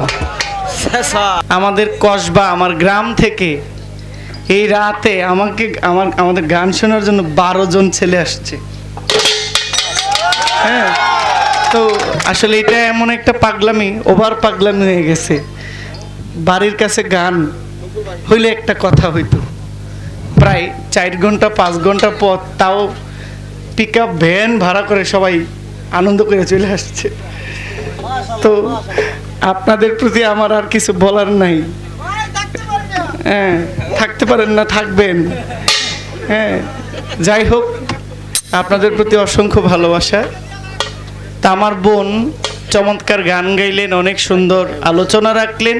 শেষা আমাদের কসবা আমার গ্রাম থেকে এই রাতে আমাদের গান শোনার জন্য 12 জন ছেলে আসছে। হ্যাঁ, তো আসলে এটা এমন একটা পাগলামি, ওভার পাগলামি হয়ে গেছে। বাড়ির কাছে গান হইলে একটা কথা হইতো, প্রায় 4 ঘন্টা 5 ঘন্টা পথ, তাও পিক আপ ভ্যান ভাড়া করে সবাই আনন্দ করে চলে আসছে। তো আপনাদের প্রতি আমার আর কিছু বলার নাই। হ্যাঁ, থাকতে পারেন না, থাকবেন। হ্যাঁ, যাই হোক, আপনাদের প্রতি অসংখ্য ভালোবাসা। তা আমার বোন চমৎকার গান গাইলেন, অনেক সুন্দর আলোচনা রাখলেন।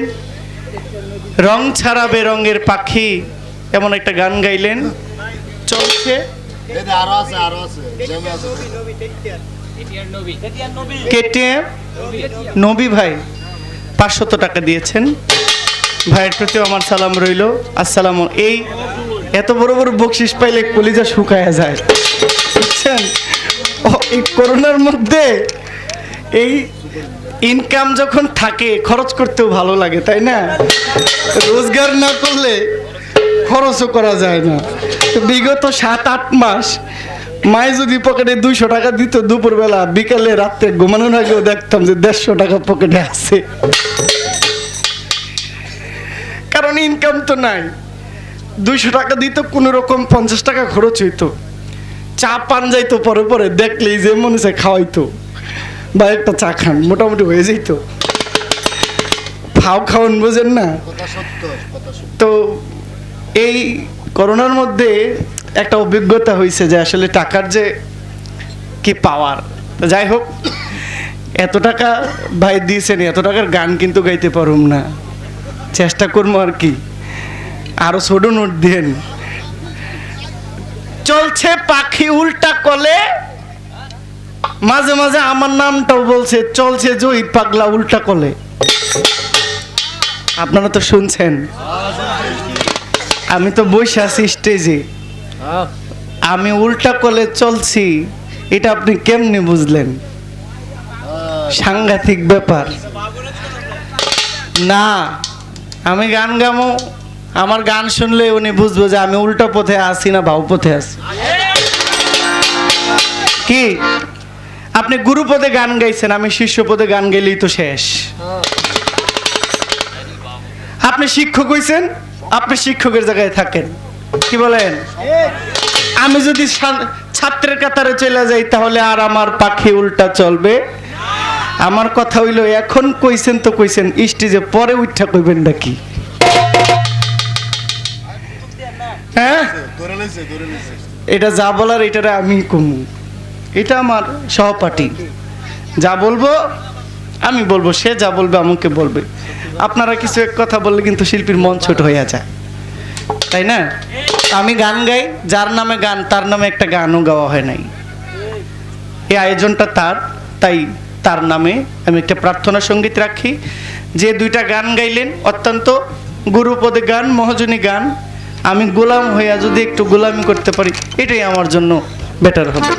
রং ছাড়া বেরঙের পাখি এমন একটা গান গাইলেন, চলছে। কেটিএম নবী ভাই 500 টাকা দিয়েছেন, ভাইয়ের প্রতিও আমার সালাম রইল। আসসালাম। এই এত বড় বড় বকশিস পাইলে কলিজা শুকায়া যায়, বুঝছেন? এই করোনার মধ্যে এই ইনকাম যখন থাকে খরচ করতেও ভালো লাগে, তাই না? রোজগার না করলে খরচও করা যায় না। তো বিগত 7-8 মাস মায়ে যদি পকেটে 200 টাকা দিত, দুপুরবেলা বিকালে রাত্রে ঘুমানোর আগেও দেখতাম যে 150 টাকা পকেটে আছে, কারণ ইনকাম তো নাই। 200 টাকা দিত, কোনো রকম 50 টাকা খরচ হইতো, চা পান যাইতো, পরে পরে দেখলেই যে মনে চায় খাওয়াইতো, বা একটা চা খান, মোটামুটি হয়ে যেত। ফাও খাওয়ান, বোঝেন না? তো এই করোনার মধ্যে একটা অভিজ্ঞতা হয়েছে যে আসলে টাকার যে কি পাওয়ার। যাই হোক, এত টাকা ভাই দিয়েছেন, এত টাকার গান কিন্তু গাইতে পারুম না, চেষ্টা করবো আর কি, আরো ছোট নোট দেন। চলছে পাখি উল্টা কলে, মাঝে মাঝে আমার নামটাও বলছে, চলছে জহির পাগলা উল্টা কলে। আপনারা তো শুনছেন, আমি তো বসে আছি স্টেজে, আমি উল্টা কলে চলছি, এটা আপনি কেমনে বুঝলেন? সাংঘাতিক ব্যাপার না। আমি গান গামো, আমার গান শুনলে উনি বুঝবো যে আমি উল্টা পথে আছি না ভাও পথে আছি। কি আপনি গুরু পদে গান গাইছেন, আমি শিষ্য পদে গান গাইলেই তো শেষ। আপনি শিক্ষক হইছেন, আপনি শিক্ষকের জায়গায় থাকেন, কি বলেন? আমি যদি ছাত্রের কাতারে চলে যাই, তাহলে আর আমার পাখি উল্টা চলবে? আমার কথা হইল, এখন কইছেন তো কইছেন, স্টেজে পরে উঠা কইবেন নাকি? হ্যাঁ, এটা যা বলার এটারে আমি কমু, এটা আমার সহপাঠী, যা বলবো আমি বলবো, সে যা বলবে আমাকে বলবে। আপনারা কিছু এক কথা বললে কিন্তু শিল্পীর মন ছোট হয়ে যায়, তাই না? আমি গান গাই, যার নামে গান তার নামে একটা গানও গাওয়া হয় নাই। এই আয়োজনটা তার, তাই তার নামে আমি একটা প্রার্থনা সঙ্গীত রাখি। যে 2টা গান গাইলেন অত্যন্ত গুরুপদে গান, মহাজনী গান, আমি গোলাম হইয়া যদি একটু গোলামি করতে পারি, এটাই আমার জন্য বেটার হবে।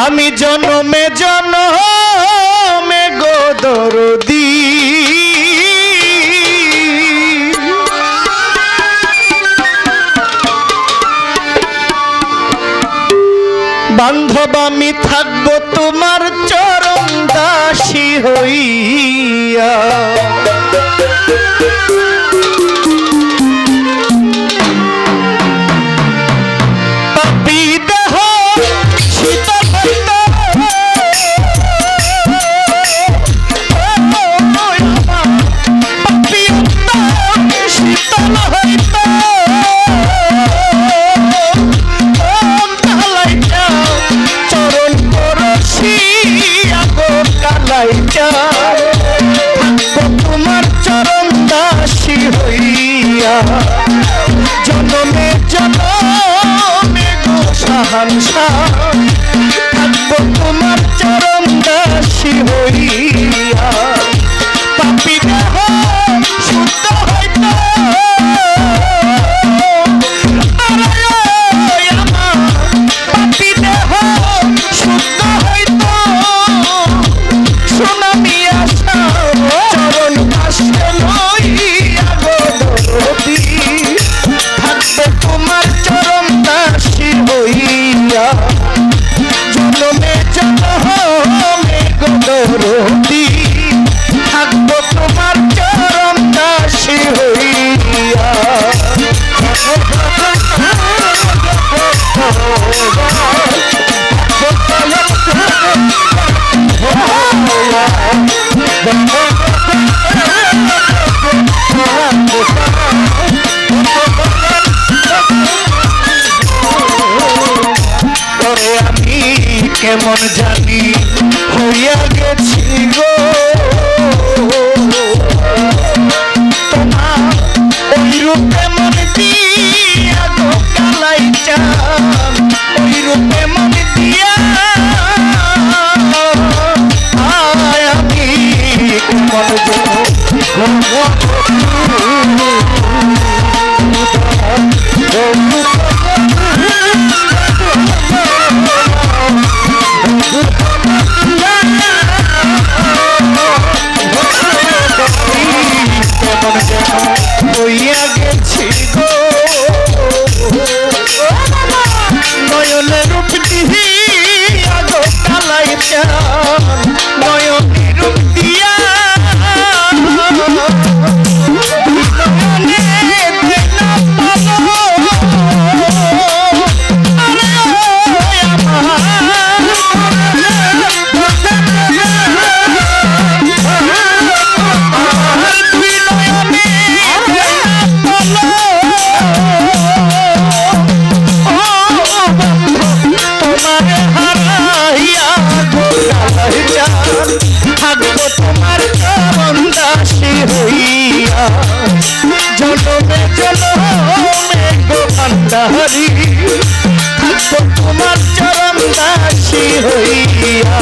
আমি জনমে জনমে গো দরদি, বান্ধব আমি থাকবো তোমার চরণ দাসী হইয়া। পাপী দেহ শীতল হইত, পাপী শীতল হইত, চরণ পরশিয়া গো কালাইয়া, তোমার চরণ দাসী হইয়া। জনমে জনমে গো শাহানশাহ, থাকবো তোমার চরণ দাসী হইয়া। পাপী দেহ দরদি থাকবো তোমার চরণ দাসী হইয়া তবে আমি কেমন জানি হইয়া গেছি গো তোমার ওই রূপে মন দিয়া গো কালাই চান ওই রূপে মন দিয়া আয় আমি কেমন হইয়া গেছি গো নয়নের রূপ দিয়া গো কালাই চান নয়নের রূপ দিয়া থাকবো তোমার চরণ দাসী হইয়া জনমে জনমে গো ভান্ডারি থাকবো তোমার চরণ দাসী হইয়া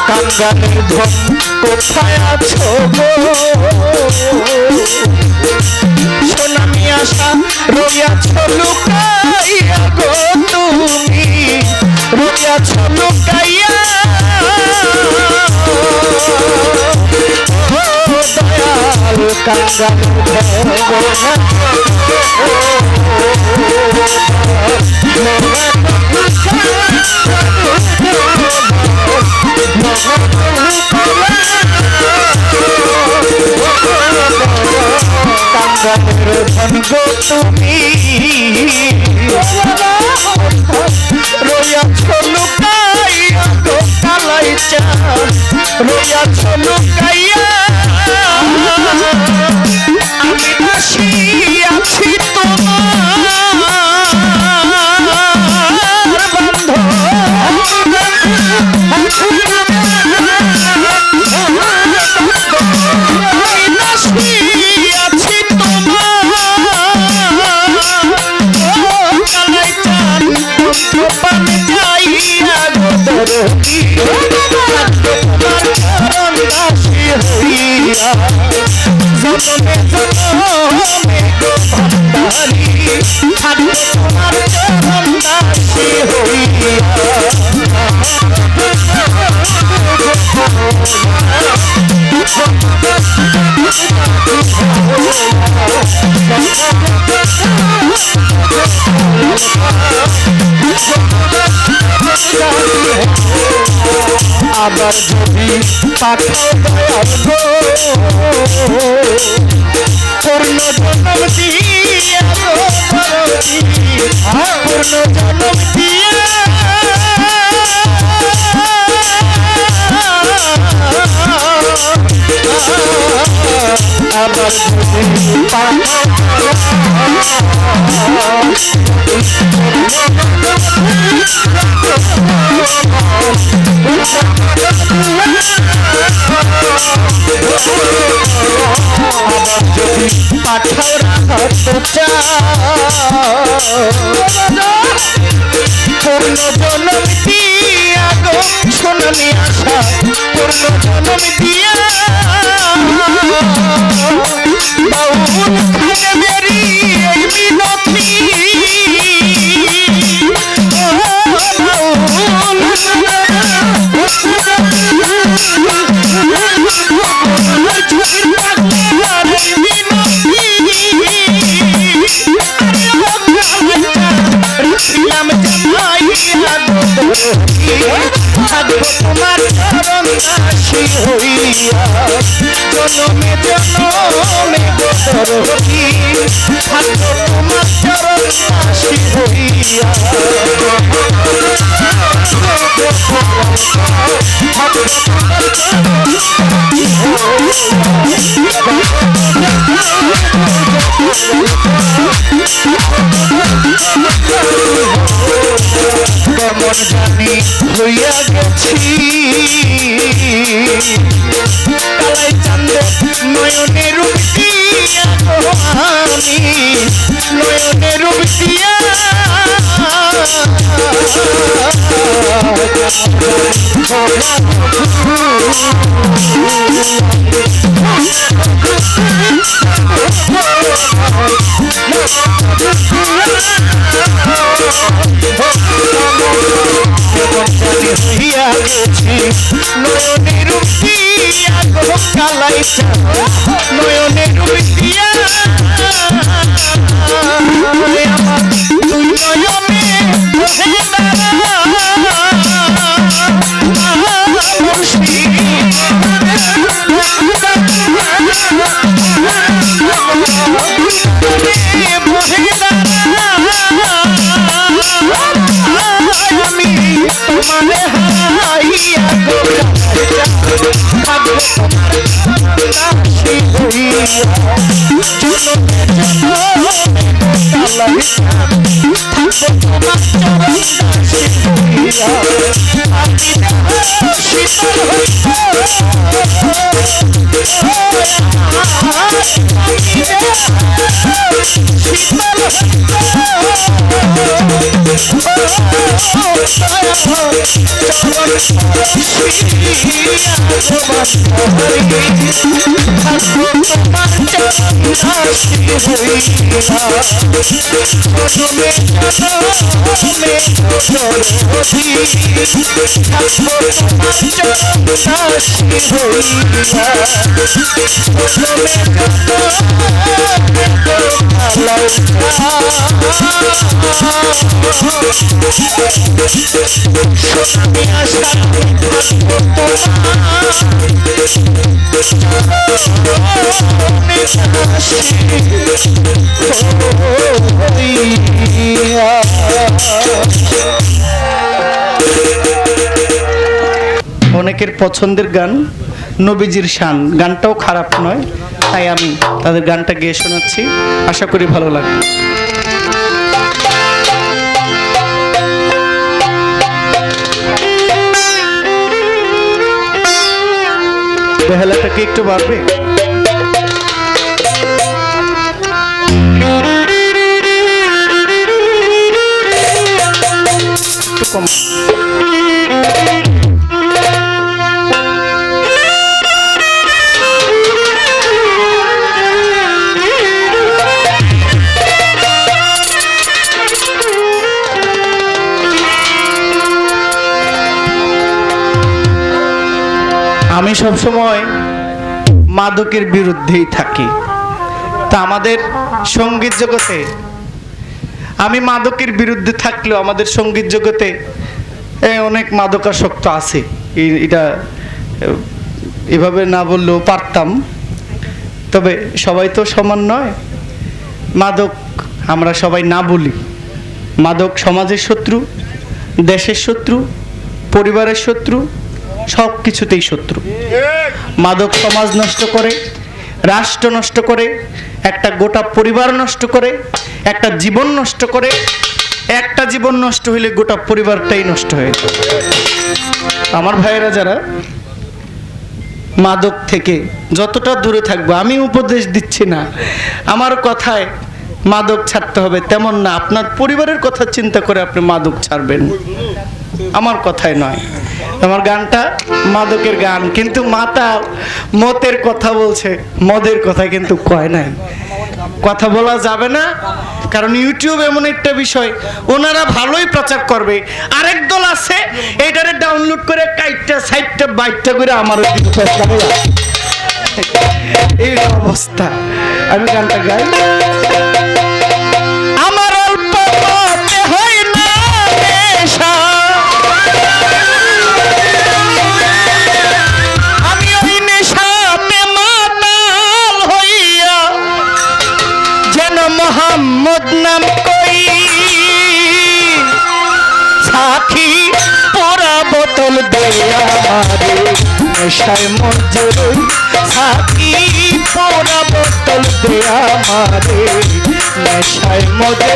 কাঙ্গালের ধন কোথায় আছো গো সোনামি আশা রইয়াছ লুকাইয়া গো তুমি রইয়াছ লুকাইয়া ও দয়াল কাঙ্গালের ধন গো তুমি রইয়াছ লুকাইয়া গো কালাই চান রইয়াছ লুকাইয়া আমি দাসী আছি তোমার বন্ধ আবার যদি পাঠাও দয়াল গো পূর্ণ জন্ম দিয়া গো পূর্ণ জন্ম দিয়া আবার যদি পাঠাও পাঠাও রাখত পূর্ণ জনম দিয়া গো সোনালি আশা পূর্ণ জনম দিয়া বাউল খানে বেরি এই মিনতি বাউল থাকবো তোমার চরণ দাসী হইয়া, জনমে জনমে গোদরতি থাকবো তোমার চরণ দাসী হইয়া। কেমন জানি হইয়া গেছি কালাই চান্দে নয়নে রূপ দিয়া গো আমি, নয়নে রূপ দিয়া হইয়া গেছি নয়নে রূপ দিয়া গো কালাই চান্দে নয়নে রূপ দিয়া আমার দুই নয়নে বহে আমি তোমারে হাইয়া গো দাসী হইয়া, জনমে জনমে কালাই তোমার চরণ দাসী হইয়া। আমি শীতল অনেকের পছন্দের গান নবীজির শান, গানটাও খারাপ নয়, তাই আমি তাদের গানটা গেয়ে শোনাচ্ছি, আশা করি ভালো লাগবে। বেহালাটা কি একটু বাড়বে? একটু কম। আমি সবসময় মাদকের বিরুদ্ধেই থাকি। তা আমাদের সঙ্গীত জগতে আমি মাদকের বিরুদ্ধে থাকলেও আমাদের সঙ্গীত জগতে অনেক মাদকাসক্ত আছে। এটা এভাবে না বললেও পারতাম, তবে সবাই তো সমান নয়। মাদক আমরা সবাই না বলি, মাদক সমাজের শত্রু, দেশের শত্রু, পরিবারের শত্রু, সব কিছুতেই শত্রু। মাদক সমাজ নষ্ট করে, রাষ্ট্র নষ্ট করে, একটা গোটা পরিবার নষ্ট করে, একটা জীবন নষ্ট করে। একটা জীবন নষ্ট হইলে গোটা পরিবারটাই নষ্ট হয়ে যায়। আমার ভাইয়েরা যারা মাদক থেকে যতটা দূরে থাকবো, আমি উপদেশ দিচ্ছি না, আমার কথায় মাদক ছাড়তে হবে তেমন না। আপনার পরিবারের কথা চিন্তা করে আপনি মাদক ছাড়বেন, আমার কথায় নয়। আমার গানটা মাদকের গান, কিন্তু মাতা মতের কথা বলছে, মদের কথা কিন্তু কয় নাই। কথা বলা যাবে না, কারণ ইউটিউব এমন একটা বিষয়, ওনারা ভালোই প্রচার করবে। আরেক দল আছে এটারে ডাউনলোড করে কাইটটা সাইটটা বাইটটা করে আমার এই অবস্থা। আমি গানটা গাই। আমার অল্প মতে হয় না নেশা, বোতল দে আমারে নেশায় মজে রই সাকি পোড়া বোতল দে আমারে নেশায় মজে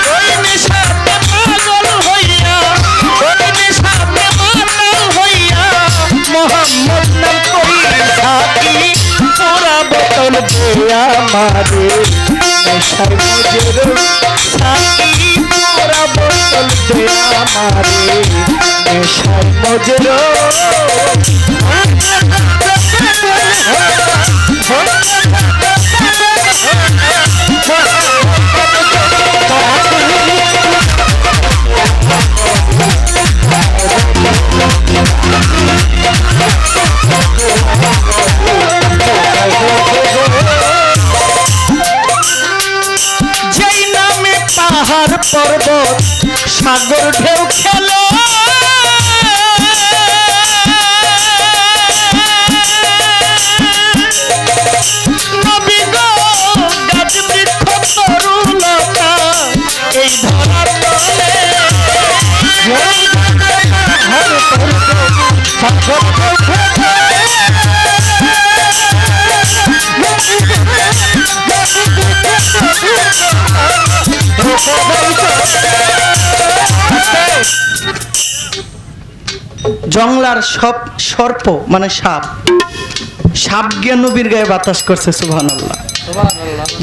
রই নেশাতে পাগল হইয়া ওই নেশাতে পাগল হইয়া মোহাম্মদ নাম করি সাকি পোড়া বোতল দে আমারে নেশায় মজে রই সাকি পোড়া বোতল দে আমারে নেশায় মজে যেই নামে পাহাড় পর্বত সাগর ঢেউ খেলো নবী গো গাছ বৃক্ষ তরুলতা এই ধরার তলে যেই নামে পাহাড় পর্বত সাগর ঢেউ খেলো জংলার সব সর্প মানে সাপ সাপ গিয়া নবীর গায়ে বাতাস করছে সুবহানাল্লাহ।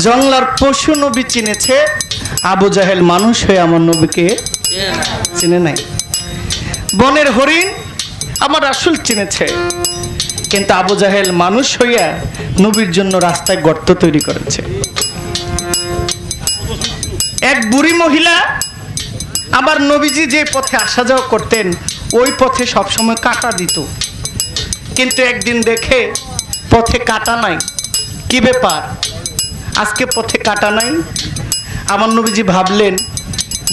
জংলার পশু নবী চিনেছে, আবু জাহেল মানুষ হয়ে আমার নবীকে চিনে নাই। বনের হরিণ আমার রাসূল চিনেছে, কিন্তু আবু জাহেল মানুষ হইয়া নবীর জন্য রাস্তায় গর্ত তৈরি করেছে। এক বুড়ি মহিলা আবার নবীজি যে পথে আসা যাওয়া করতেন ওই পথে সবসময় কাঁটা দিত, কিন্তু একদিন দেখে পথে কাঁটা নাই। কি ব্যাপার, আজকে পথে কাঁটা নাই? আমার নবীজি ভাবলেন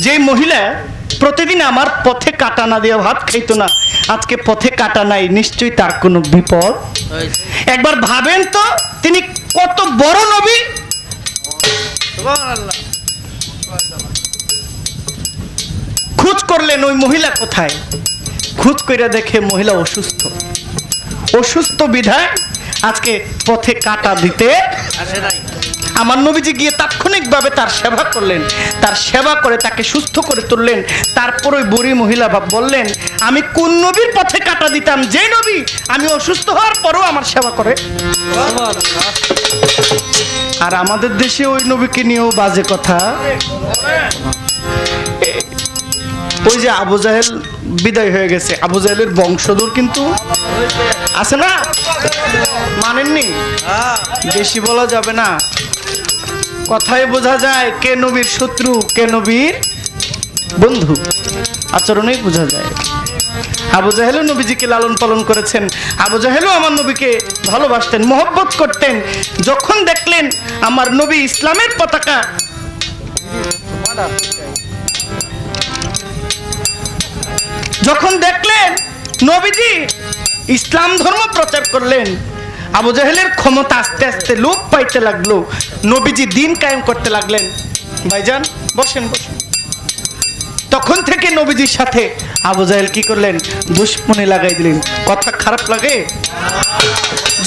যে মহিলা প্রতিদিন আমার পথে কাঁটা না দিয়ে ভাত খাইতো না, আজকে পথে কাঁটা নাই, নিশ্চয়ই তার কোনো বিপদ। একবার ভাবেন তো তিনি কত বড় নবী। খোঁজ করলেন ওই মহিলা কোথায়, খোঁজ করে দেখে মহিলা অসুস্থ। অসুস্থ বিধায় আজকে পথে কাঁটা দিতে আমার নবীজি গিয়ে তাৎক্ষণিকভাবে তার সেবা করলেন, তার সেবা করে তাকে সুস্থ করে তুললেন। তারপর ওই বুড়ি মহিলা বললেন, আমি কোন নবীর পথে কাঁটা দিতাম যে নবী আমি অসুস্থ হওয়ার পরও আমার সেবা করে। আর আমাদের দেশে ওই নবীকে নিয়েও বাজে কথা। ওই যে আবু জাহেল বিদায় হয়ে গেছে, আবু জাহেলের বংশধর কিন্তু আছে না, মানেননি? বেশি বলা যাবে না, কথায় বোঝা যায় কে নবীর শত্রু কে নবীর বন্ধু, আচরণেই বোঝা যায়। আবু জাহেলও নবীজিকে লালন পালন করেছেন, আবু জাহেলও আমার নবীকে ভালোবাসতেন, মহব্বত করতেন। যখন দেখলেন আমার নবী ইসলামের পতাকা যখন দেখলেন নবীজি ইসলাম ধর্ম প্রচার করলেন, আবু জাহেলের ক্ষমতা আস্তে আস্তে লোপ পাইতে লাগলো, নবীজি দিন কায়েম করতে লাগলেন। ভাইজান বসেন বসেন। তখন থেকে নবীজির সাথে আবু জাহেল কি করলেন, দুশমনি লাগাই দিলেন। কথা খারাপ লাগে?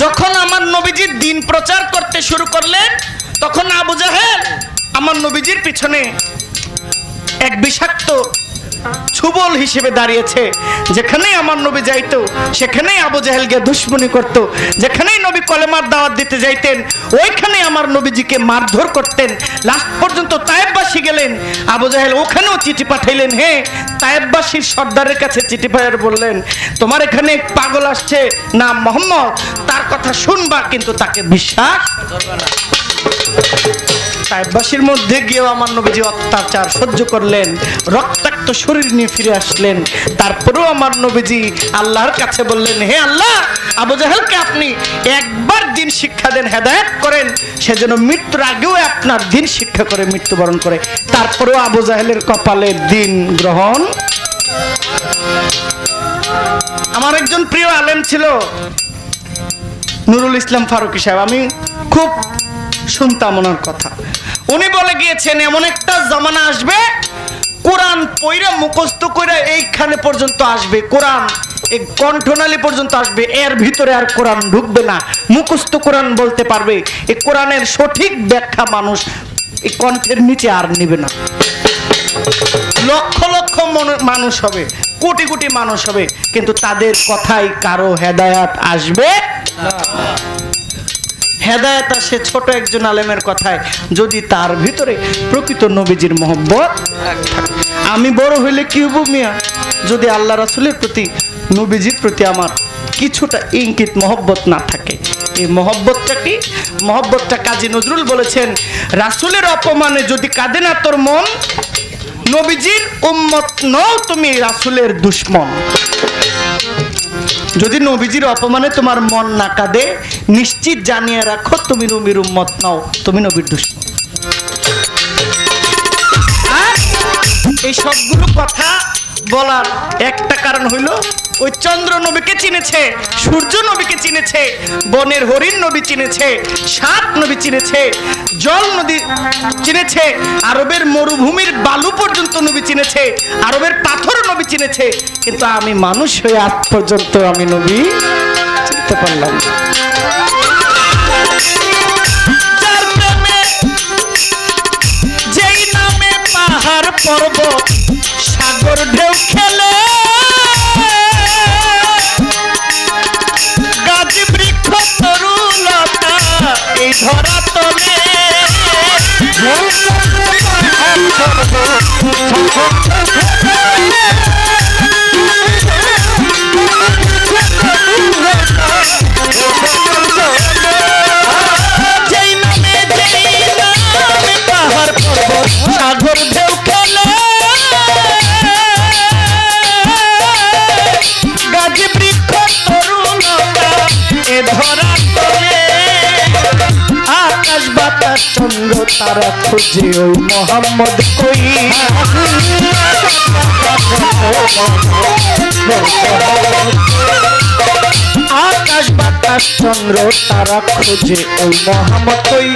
যখন আমার নবীজির দিন প্রচার করতে শুরু করলেন তখন আবু জাহেল আমার নবীজির পিছনে এক বিষাক্ত ছুবল হিসেবে দাঁড়িয়েছে। যেখানেই আমার নবী যাইতো সেখানেই আবু জাহেল গিয়ে দুশমনি করত, যেখানেই নবী কলেমার দাওয়াত দিতে যাইতেন ওইখানে আমার নবীজিকে মারধর করতেন। লাস্ট পর্যন্ত তায়েববাসী গেলেন, আবু জাহেল ওখানেও চিঠি পাঠাইলেন। হে তায়েববাসীর সর্দারের কাছে চিঠি পাঠার বললেন, তোমার এখানে এক পাগল আসছে নাম মোহাম্মদ, তার কথা শুনবা কিন্তু তাকে বিশ্বাস করবা না। তায়েববাসীর মধ্যে গিয়েও আমার নবীজি অত্যাচার সহ্য করলেন, রক্তাক্ত শরীর নিয়ে ফিরে আসলেন। তারপরেও আমার নবীজি আল্লাহর কাছে বললেন, হে আল্লাহ, আবু জাহেলকে আপনি একবার দিন শিক্ষা দেন, হেদায়েত করেন, সে যেন মৃত্যুর আগেও আপনার দিন শিক্ষা করে মৃত্যুবরণ করে। তারপরেও আবু জাহেলের কপালে দিন গ্রহণ। আমার একজন প্রিয় আলেম ছিল নুরুল ইসলাম ফারুকী সাহেব, আমি খুব শুনতাম ওনার কথা। উনি বলে গিয়েছেন এমন একটা জমানা আসবে কোরআন পইরা মুখস্থ করে এইখানে পর্যন্ত আসবে, কোরআন এই কণ্ঠনালী পর্যন্ত আসবে, এর ভিতরে আর কোরআন ঢুকবে না। মুখস্থ কোরআন বলতে পারবে, এই কোরআনের সঠিক ব্যাখ্যা মানুষ এই কণ্ঠের নিচে আর নেবে না। লক্ষ লক্ষ মানুষ হবে, কোটি কোটি মানুষ হবে, কিন্তু তাদের কথাই কারো হেদায়াত আসবে না। হেদায়েত আসে ছোট একজন আলেমের কথায়, যদি তার ভিতরে প্রকৃত নবীজির মহব্বত থাকে। আমি বড় হইলে কি হবো মিয়া, যদি আল্লাহ রাসূলের প্রতি, নবীজির প্রতি আমার কিছুটা ইঙ্গিত মহব্বত না থাকে। এই মহব্বতটা কি? মহব্বতটা কাজী নজরুল বলেছেন, রাসূলের অপমানে যদি কাঁদে না তোর মন, নবীজির উম্মত নও তুমি, রাসূলের দুশমন। যদি নবীজির অপমানে তোমার মন না কাঁদে, নিশ্চিত জানিয়ে রাখো তুমি নবীর উম্মত নাও, তুমি নবীর দুশমন। আর এই সবগুলো কথা বলার একটা কারণ হইল, ওই চন্দ্র নবীকে চিনেছে, সূর্য নবীকে চিনেছে, বনের হরিণ নবী চিনেছে, সাপ নবী চিনেছে, জল নদী চিনেছে, আরবের মরুভূমির বালু পর্যন্ত নবী চিনেছে, আরবের পাথর নবী চিনেছে, কিন্তু আমি মানুষ হয়ে আজ পর্যন্ত আমি নবী চিনতে পারলাম না। যার প্রেমে, যেই নামে পাহাড় পর্বত সাগর ঢেউ খেলে, গাছ বৃক্ষ তরুলতা এই ধরা তলে, যেই নামে পাহাড় পর্বত সাগর ঢেউ খেলে, গাছ বৃক্ষ তরুলতা এ ধরা তলে, আকাশ বাতাস চন্দ্র তারা খুঁজে ওই মোহাম্মদ কই, আকাশ বাতাস চন্দ্র তারা খুঁজে ওই মোহাম্মদ কই,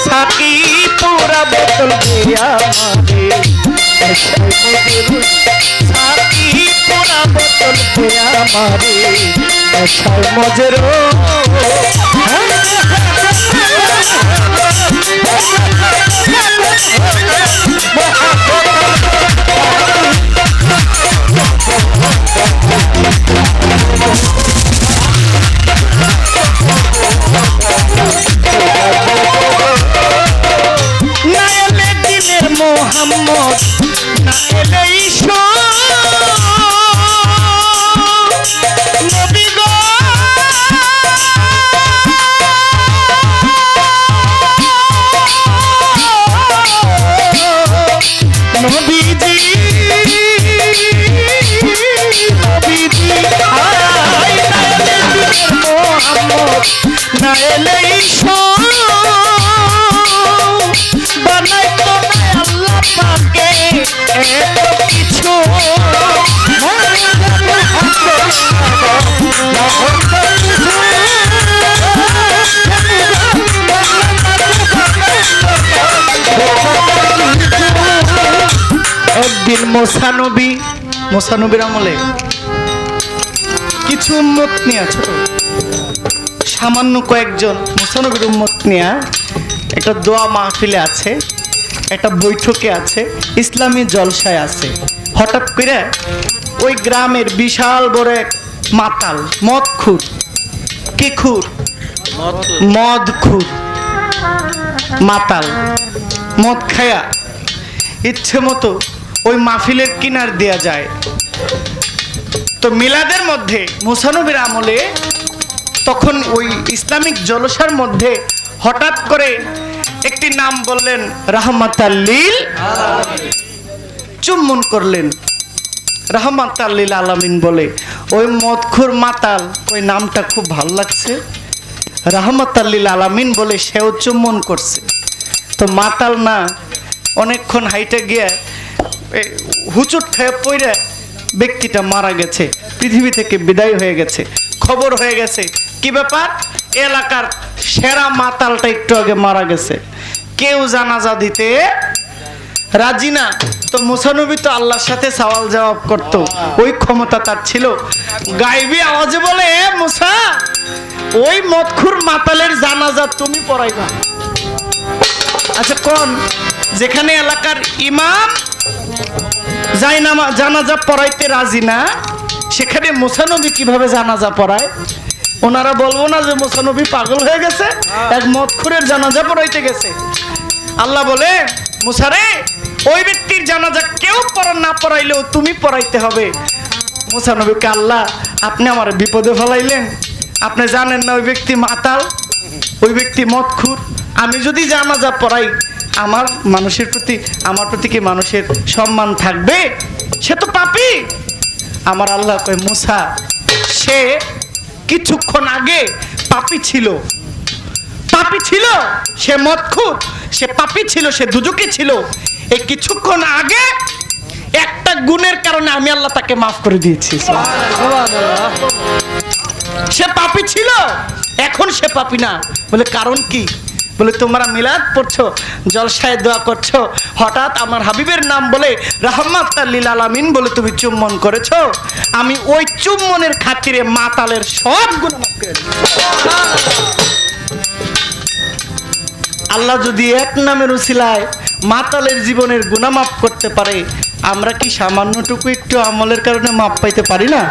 সাকি পুরা বোতল দিয়া মারে, সাকি পুরা বোতল দিয়া মারে, এসাই মজের না এলে দিনের মোহাম্মদ, না এলে ঈশো নবী গো, নবীজি নবীজি আয়, না এলে দিনের মোহাম্মদ, না এলে ঈশো বানাই তো না আল্লাহ পাকে এত কিছু, একদিন মোসানবীর আমলে কিছু উম্মত নিয়ে, ছোট সামান্য কয়েকজন মোসানবীর উম্মত নিয়ে একটা দোয়া মাহফিলে আছে, একটা বৈঠকে আছে, ইসলামী জলসায় আছে। হঠাৎ করে ওই গ্রামের বিশাল বড় এক মাতাল, মদখুর, কি খুর, মদখুর মাতাল, মদ খায়া ইচ্ছে মতো ওই মাহফিলের কিনার দেয়া যায়। তো মিলাদের মধ্যে মুসানবীর আমলে তখন ওই ইসলামিক জলসার মধ্যে হঠাৎ করে একটি নাম বললেন, রাহমাতাল লিল আলামিন, চুম্বন করলেন, রাহমাতাল লিল আলামিন বলে। ওই মদখোর মাতাল, ওই নামটা খুব ভালো লাগছে, রাহমাতাল লিল আলামিন বলে সেও চুম্বন করছে। তো মাতাল না, অনেকক্ষণ হাইটে গিয়ে হুচুট খেয়ে পড়ে ব্যক্তিটা মারা গেছে, পৃথিবী থেকে বিদায় হয়ে গেছে, খবর হয়ে গেছে। কি ব্যাপার, এলাকার সেরা মাতালটা একটু আগে মারা গেছে, কেউ জানাজা দিতে রাজি না। তো মুসা নবী তো আল্লাহর সাথে সওয়াল জবাব করত, ওই ক্ষমতা তার ছিল। গায়েবী আওয়াজে বলে, এ মুসা, ওই মদখুর মাতালের জানাজা তুমি পড়াইবা। আচ্ছা কোন, যেখানে এলাকার ইমাম জানাজা পড়াইতে রাজি না, সেখানে মুসা নবী কিভাবে জানাজা পড়ায়? ওনারা বলবো না যে মুসা নবী পাগল হয়ে গেছে, এক মদখুরের জানাজা পড়াইতে গেছে। আল্লাহ বলে, মুসা রে, ওই ব্যক্তির জানাজা কেউ না পড়াইলেও তুমি পড়াইতে হবে। মুসা নবীকে, আল্লাহ আপনি আমার বিপদে ফেলাইলেন, আপনি জানেন না ওই ব্যক্তি মাতাল, ওই ব্যক্তি মদখুর, আমি যদি জানাজা পড়াই আমার প্রতি কি মানুষের সম্মান থাকবে? সে তো পাপী। আমার আল্লাহ কয়, মুসা, সে কিছুক্ষণ আগে পাপী ছিল, সে মদখুর, সে পাপী ছিল, সে দুজকে ছিল। এই কিছুক্ষণ আগে একটা গুণের কারণে আমি আল্লাহ তাকে মাফ করে দিয়েছি। সে পাপী ছিল, এখন সে পাপী না। বলে কারণ কি? বলে তোমরা মিলাদ পড়ছো, জলসায় দোয়া করছো, হঠাৎ আমার হাবিবের নাম বলে রাহমাতাল লিল আলামিন বলে তুমি চুম্বন করেছো, আমি ওই চুম্বনের খাতিরে মাতালের সব গুনাহ মাফ করে দিয়েছি। আল্লাহ যদি এক নামের উসিলায় মাতালের জীবনের গুনাহ মাফ করতে পারে, আমরা কি সামান্যটুকু একটু আমলের কারণে মাফ পাইতে পারি না?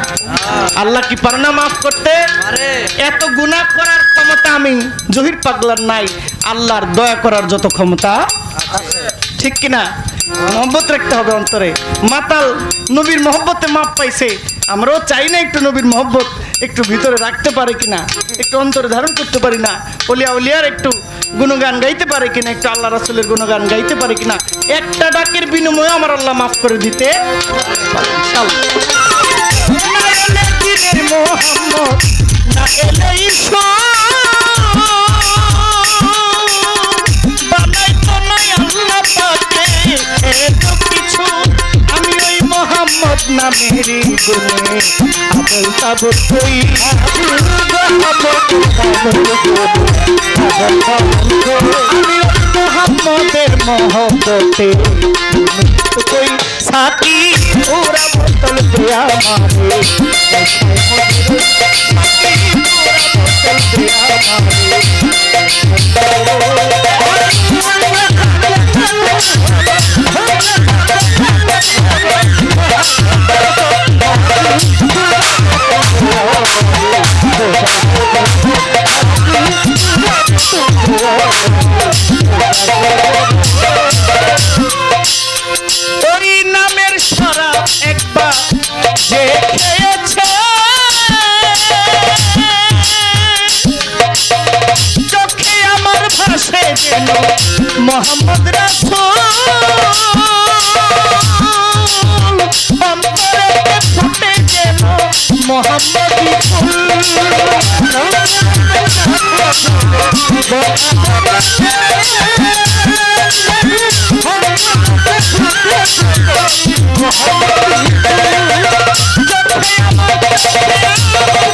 আল্লাহ কি পারে না মাফ করতে? এত গুনাহ করার ক্ষমতা আমি জহির পাগলার নাই, আল্লাহর দয়া করার যত ক্ষমতা, ঠিক কিনা? মহব্বত রাখতে হবে অন্তরে। মাতাল নবীর মহব্বতে মাপ পাইছে, আমরাও চাই না একটু নবীর মহব্বত একটু ভিতরে রাখতে পারে কিনা, একটু অন্তরে ধারণ করতে পারি না, ওলিয়া উলিয়ার একটু গুণগান গাইতে পারে কিনা, একটু আল্লাহ রাসূলের গুণগান গাইতে পারে কিনা, একটা ডাকের বিনিময়ে আমার আল্লাহ মাফ করে দিতে পারে আমি ওই মোহাম্মদ নামেরই গুণে আবল তাবল কই, আমি মোহাম্মদের মহব্বতে কই সাকি পুরা বোতল দেয়া মারে, ওই নামের শরাব একবার যে খেয়েছে, চোখে আমার ভাসে যেন মোহাম্মদ রাসূল, অন্তরে ফুটে যেন মোহাম্মদী ফুল,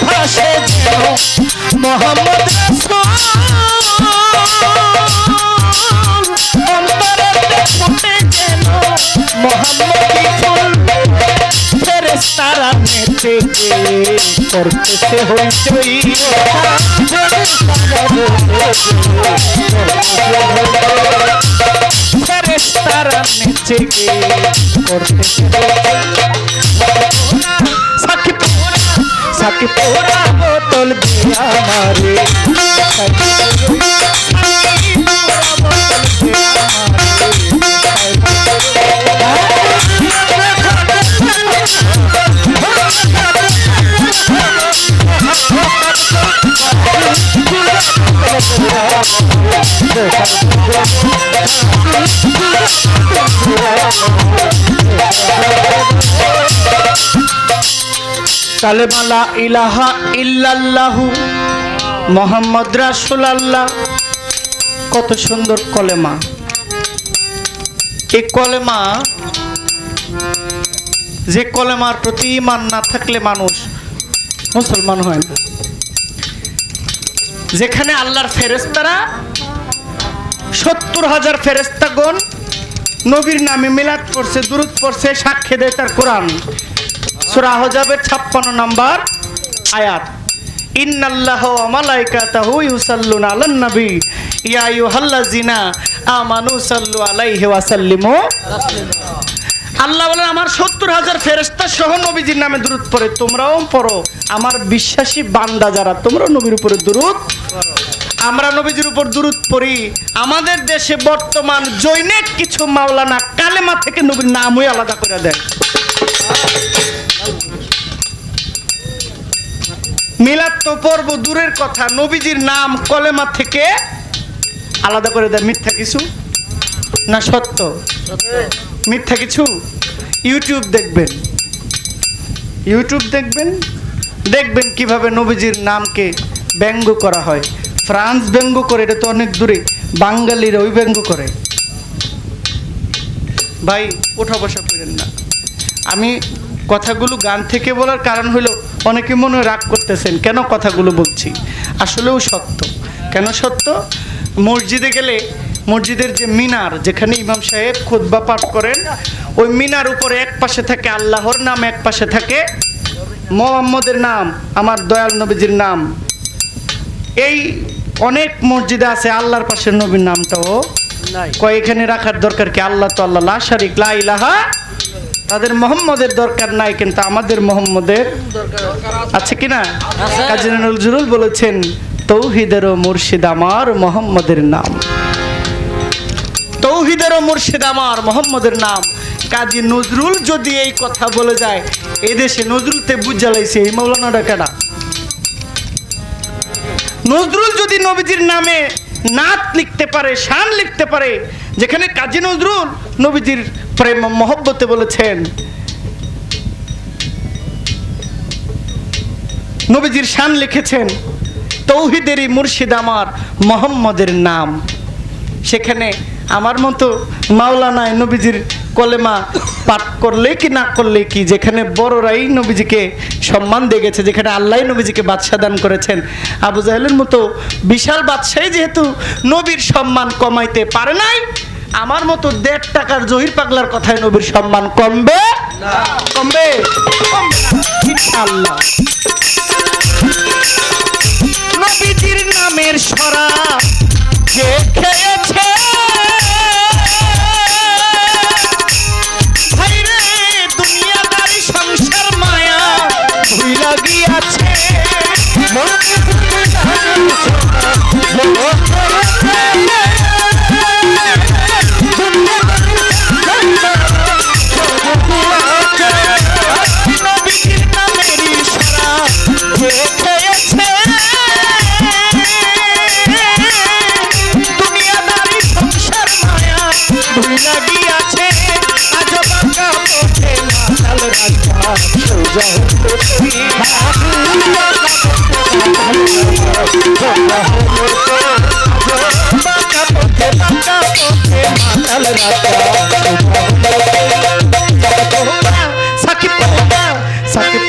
ভাসে যেন মোহাম্মদ রাসূল, অন্তরে ফুটে যেন মোহাম্মদী ফুল, ফেরেশতারা নেচে করতেছে হইচই, ফেরেশতারা নেচে করতেছে সাকি পুরা বোতল দিয়া মারে, কালেমা লা ইলাহা ইল্লাল্লাহু মুহাম্মদ রাসূলুল্লাহ, কত সুন্দর কলেমা। এই কলেমা, যে কলেমার প্রতি ঈমান না থাকলে মানুষ মুসলমান হয় না। যেখানে আল্লাহর ফেরেশতারা 70,000 ফেরেশতাগণ নবীর নামে মিলাদ পড়ছে, দুরূদ পড়ছে, সাক্ষ্য দেয় তার কোরআন। সূরা আহজাবের 56 নম্বর আয়াত, ইন্নাল্লাহা ওয়া মালাইকাতাহু ইউসাল্লুনা আলান নবী ইয়া আইয়ুহাল্লাযিনা আমানু সাল্লু আলাইহি ওয়া সাল্লিমু। আল্লাহ বলেন আমার 70,000 ফেরেশতা সহ নবীজির নামে দুরূদ পড়ে, তোমরাও পড়ো। আমার বিশ্বাসী বান্দা যারা, তোমরাও নবীর উপরে দুরূদ। আমরা নবীজির উপর দুরূদ পড়ি। আমাদের দেশে বর্তমান জৈনিক কিছু মাওলানা কালেমা থেকে নবীর নামই আলাদা করে দেয়। মিলাদ তো পড়ব দূরের কথা, নবীজির নাম কলেমা থেকে আলাদা করে দেয়। মিথ্যা কিছু না সত্য? মিথ্যা কিছু? ইউটিউব দেখবেন, ইউটিউব দেখবেন, দেখবেন কিভাবে নবীজির নামকে ব্যঙ্গ করা হয়। ফ্রান্স ব্যঙ্গ করে, এটা তো অনেক দূরে, বাঙালিরা ওই ব্যঙ্গ করে। ভাই ওঠা বসা করেন না। আমি কথাগুলো গান থেকে বলার কারণ হলো অনেকে মনে হয় রাগ করতেছেন কেন কথাগুলো বলছি, আসলেও সত্য। কেন সত্য? মসজিদে গেলে মসজিদের যে মিনার, যেখানে ইমাম সাহেব খুতবা পাঠ করেন, ওই মিনার উপরে এক পাশে থাকে আল্লাহর নাম, এক পাশে থাকে মুহাম্মদের নাম, আমার দয়াল নবীজির নাম। এই অনেক মসজিদে আছে আল্লাহর পাশে নবীর নামটাও নাই। কয় এখানে রাখার দরকার কি? আল্লাহ তো আল্লাহ, লা শারিক, লা ইলাহা। তাদের মোহাম্মদের দরকার নাই, কিন্তু আমাদের মোহাম্মদের আছে কিনা? কাজী নজরুল বলেছেন তৌহিদেরও মুর্শিদ আমার মোহাম্মদের নাম, তৌহিদেরও মুর্শিদ আমার মোহাম্মদের নাম। কাজী নজরুল যদি এই কথা বলে যায়, এই দেশে নজরুলতে বুঝ জ্বালাইছে এই মৌলানাটা কেডা? নজরুল যদি নবীজির নামে নাত লিখতে পারে, শান লিখতে পারে, যেখানে কাজী নজরুল নবীজির প্রেম মহব্বতে বলেছেন নবীজির শান লিখেছেন তৌহিদেরই মুর্শিদ আমার মোহাম্মদের নাম, সেখানে আমার মতো মাওলানায় নবীজির কলেমা পাঠ করলে কি না করলে কি, যেখানে বড়রাই নবীজিকে সম্মান দিয়ে গেছে, যেখানে আল্লাহ নবীজিকে বাদশাহ দান করেছেন, আবু জাহেলের মতো বিশাল বাদশাহী যেহেতু নবীর সম্মান কমাইতে পারে নাই, আমার মতো 1.5 টাকার জহির পাগলার কথায় নবীর সম্মান কমবে না। কমবে? ইনশাআল্লাহ। নবীজির নামের সরা কে খেয়েছে, ভাইরে দুনিয়াদারি সংসার মায়া ভুইলা গিয়াছে। নবীজির নামের ইশারা কে খেয়েছে, দুনিয়াদারি সংসার মায়া ভুইলা গিয়াছে। আজ বাঁকা পথে মাতাল রাজা সোজা হতো তুই, বাঁকা পথে মাতাল রাজা সাকিব সাকিব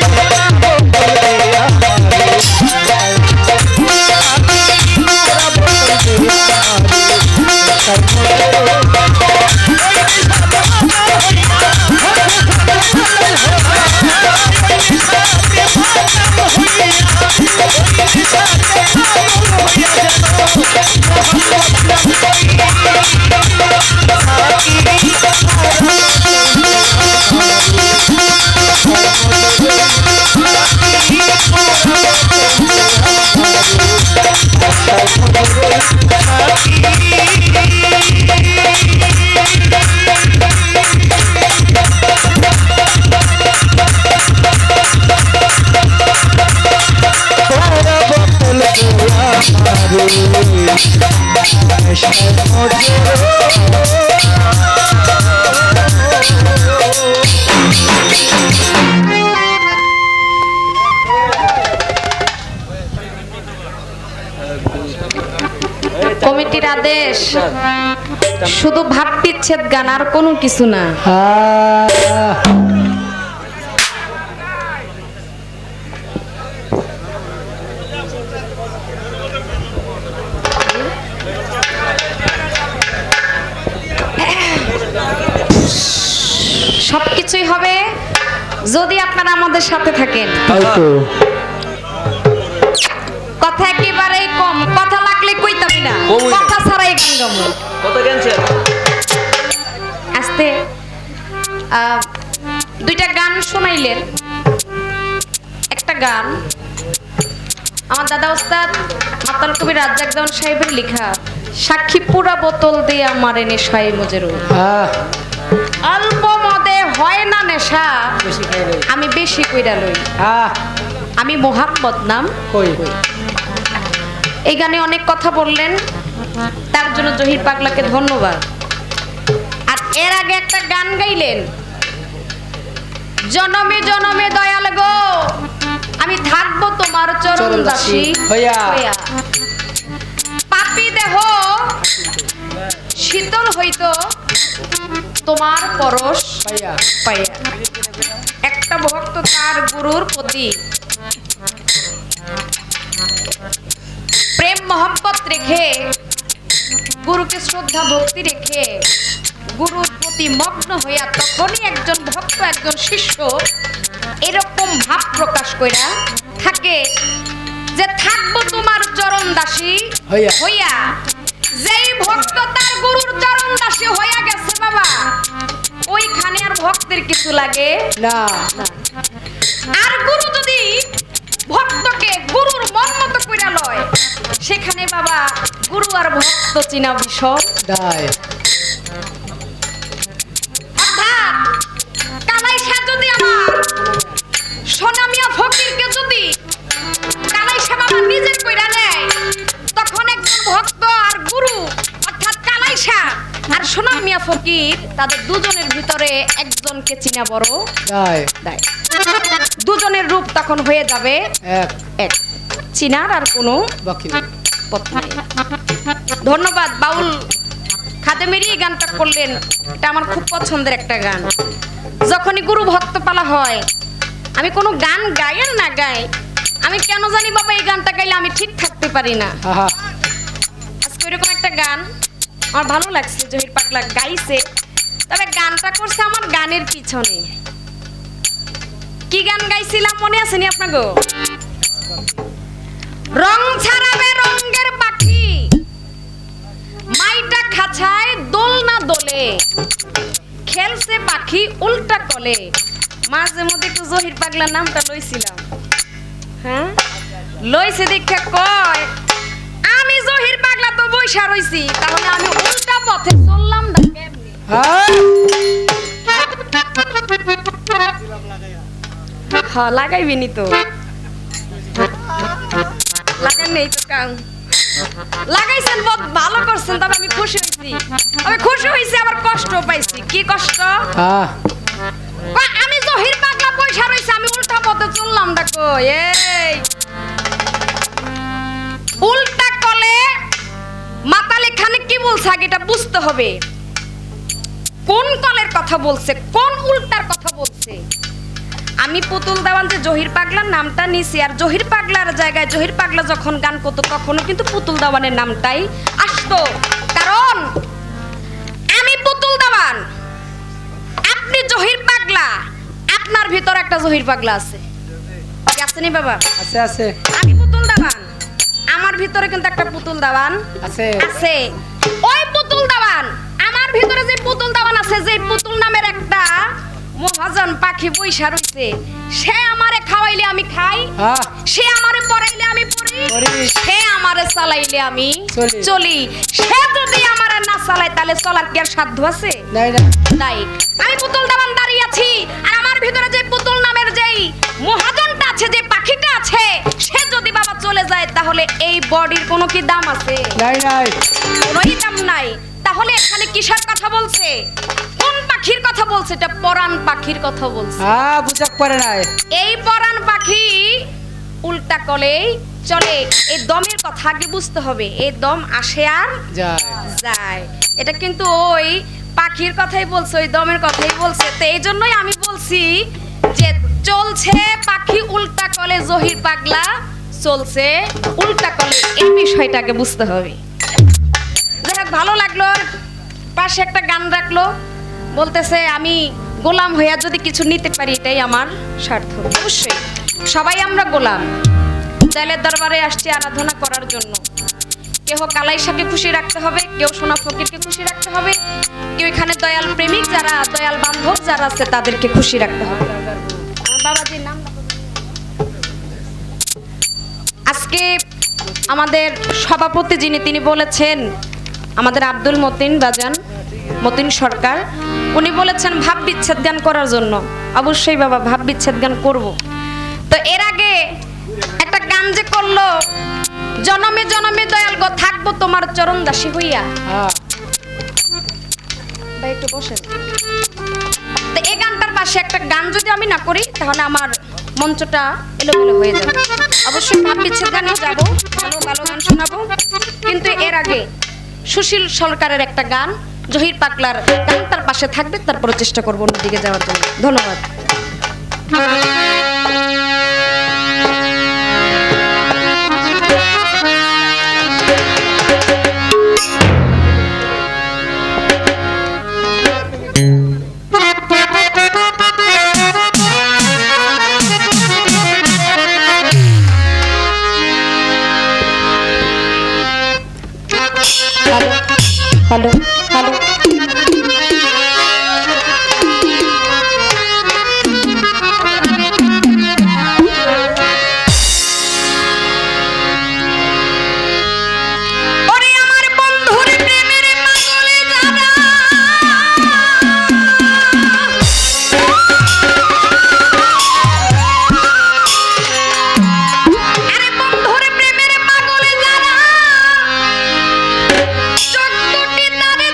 কমিটির আদেশ, শুধু ভাব বিচ্ছেদ গান, আর কোনো কিছু না। যদি আপনারা আমাদের সাথে থাকেন। তাই তো কথা একেবারেই কম, কথা লাগলে কইতামি না, কমই না। কথা ছাড়াই গান গামু। কত গেছেন? আস্তে দুইটা গান শোনাইলেন। একটা গান আমার দাদা ওস্তাদ মাতাল কবি রাজ্জাক দেওয়ান সাহেবের লেখা, সাক্ষী পুরা বোতল দিয়ে আমার নেশায় মজেরু। অল্প মদে হয় না নেশা, বেশি খাই নাই। আমি বেশি কইরা লই। আমি মোহাম্মদ নাম। কই এই গানে অনেক কথা বললেন, তার জন্য জহির পাগলাকে ধন্যবাদ। আর এর আগে একটা গান গাইলেন, জনমে জনমে দয়াল গো আমি থাকবো তোমার চরণ দাসী হইয়া। পাপী দেহ শীতল হইতো তোমার পরশ ভাইয়া পাইয়া। একটা ভক্ত তার গুরুর প্রতি প্রেম মহব্বত রেখে, গুরুকে শ্রদ্ধা ভক্তি রেখে গুরুর প্রতি মগ্ন হইয়া তখনই একজন ভক্ত একজন শিষ্য এরকম ভাব প্রকাশ কইরা থাকে যে থাকবো তোমার চরণ দাসী হইয়া। হইয়া। যেই ভক্ত তার গুরুর চরণ দাসী হইয়া গেছে বাবা, ওইখানে আর ভক্তের কিছু লাগে না আর গুরু যদি ভক্তকে গুরুর মন মতো কইরা লয়, সেখানে বাবা গুরু আর ভক্ত চিনা ভীষণ দাই অর্থাৎ কালাইশা যদি আমার সোনামিয়া ফকিরকে যদি কালাইশা বাবা নিজের কইরা নেয়, তখন একজন ভক্ত আর গুরু অর্থাৎ কালাইশা আর সোনামিয়া ফকির তাদের দুজনের ভিতরে একজনকে চিনা বড় দাই দেয়। দুজনের রূপ তখন হয়ে যাবে এক এক, চিনার আর কোনো বাকি পথ নেই। ধন্যবাদ বাউল খাদেমেরই এই গানটা করলেন, এটা আমার খুব পছন্দের একটা গান। যখনই গুরু ভক্ত পালা হয়, আমি কোনো গান গাই আর না গাই, আমি কেন জানি বাবা এই গানটা গাইলে আমি ঠিক থাকতে পারি না। আহা আজকে এরকম একটা গান আমার ভালো লাগছে, জহির পাগলা গাইছে, তবে গানটা করছে আমার গানের পিছনে। কি গান গাইছিলাম মনে আছে নি আপনাগো? রং ছাড়াবে রঙের পাখি, মাইটা খাঁচায় দোল না দোলে, খেলছে পাখি উল্টা কলে। মাঝে মধ্যে একটু জহির পাগলা নামটা লইছিলাম, হ্যাঁ লইছে দেখে কয় আমি জহির পাগলা তো বইসা রইছি, তাহলে আমি উল্টা পথে চললাম না কেমনে? হ্যাঁ লাগাইবি নি তো, লাগান নেই তো কাম লাগাইছেন, বহুত ভালো করছেন, তবে আমি খুশি হয়েছি। আমি খুশি হয়েছি আবার কষ্ট পাইছি। কি কষ্ট? কয় আমি জহির পাগলা পয়সা রইছে, আমি উল্টা পথে চললাম দেখো। এই উল্টা কলে মাতালে খানে কি বলছে আগে এটা বুঝতে হবে, কোন কলের কথা বলছে, কোন উল্টার কথা বলছে। আমি পুতুল দেওয়ান যে জহির পাগলার নামটা নিছি, আর জহির পাগলার জায়গায় জহির পাগলা যখন গান করতো তখনও কিন্তু পুতুল দেওয়ানের নামটাই আসতো। কারণ আমি পুতুল দেওয়ান, আপনি জহির পাগলা, আপনার ভিতর একটা জহির পাগলা আছে, আছে নি বাবা? আছে আছে আমি পুতুল দেওয়ান, আমার ভিতরে কিন্তু একটা পুতুল দেওয়ান আছে আছে। ওই পুতুল দেওয়ান আমার ভিতরে যে পুতুল দেওয়ান আছে, যে পুতুল নামের একটা মহাজন পাখি বইসা রইছে, সে আমারে খাওয়াইলে আমি খাই, সে আমারে পড়াইলে আমি পড়ি, সে আমারে চালাইলে আমি চলি। চলি। সে যদি আমারে না চালায় তাহলে চলার কি আর সাধ্য আছে? নাই না নাই। আমি পুতুল দেওয়ান দাঁড়িয়ে আছি, আর আমার ভিতরে যে পুতুল নামের যেই মহাজনটা আছে, যে পাখিটা আছে, সে যদি বাবা চলে যায় তাহলে এই বডির কোনো কি দাম আছে? নাই নাই কোনোই দাম নাই। তাহলে এখানে কিসের কথা বলছে, কোন পাখির কথা বলছে? এটা পরাণ পাখির কথা বলছে। বুঝাক পারে নাই। এই পরাণ পাখি উল্টা কলেই চলে। এই দমের কথা আগে বুঝতে হবে, এই দম আসে আর যায় যায়, এটা কিন্তু ওই পাখির কথাই বলছে, ওই দমের কথাই বলছে। তো এই জন্যই আমি বলছি যে চলছে পাখি উল্টা কলে, জহির পাগলা চলছে উল্টা কলে, এই বিষয়টাকে বুঝতে হবে। যাই হোক, ভালো লাগলো। পাশে একটা গান রাখলো, বলতেছে আমি গোলাম হইয়া যদি কিছু নিতে পারি এটাই আমার স্বার্থ। অবশ্যই সবাই আমরা গোলাম। দয়ালের দরবারে আসছি আরাধনা করার জন্য। কেউ কালাইশাকে খুশি রাখতে হবে, কেউ সোনা ফকিরকে খুশি রাখতে হবে, কেউ এখানে দয়াল প্রেমিক যারা, দয়াল বান্ধব যারা আছে তাদেরকে খুশি রাখতে হবে। আমার বাবাজির নাম আজকে আমাদের সভাপতি যিনি, তিনি বলেছেন আমাদের আব্দুল মতিন বাজান, মতিন সরকার, উনি বলেছেন ভাব বিচ্ছেদ গান করার জন্য। অবশ্যই বাবা ভাব বিচ্ছেদ গান করব। তো এর আগে একটা গান যে করলো, জনমে জনমে দয়াল গো থাকবো তোমার চরণ দাসী হইয়া। ভাই একটু বসেন। তো এই গানটার পাশে একটা গান যদি আমি না করি তাহলে আমার মঞ্চটা এলোমেলো হয়ে যাবে। অবশ্যই ভাব বিচ্ছেদ গানেও যাবো, ভালো ভালো গান শোনাবো, কিন্তু এর আগে সুশীল সরকারের একটা গান, জহির পাগলার গান তার পাশে থাকবে, তারপরে চেষ্টা করবো অন্যদিকে যাওয়ার জন্য। ধন্যবাদ। হ্যালো হ্যালো ওরে আমার বন্ধুর প্রেমের পাগলে যারা, আরে বন্ধুর প্রেমের পাগলে যারা, চোখ দুটি তারে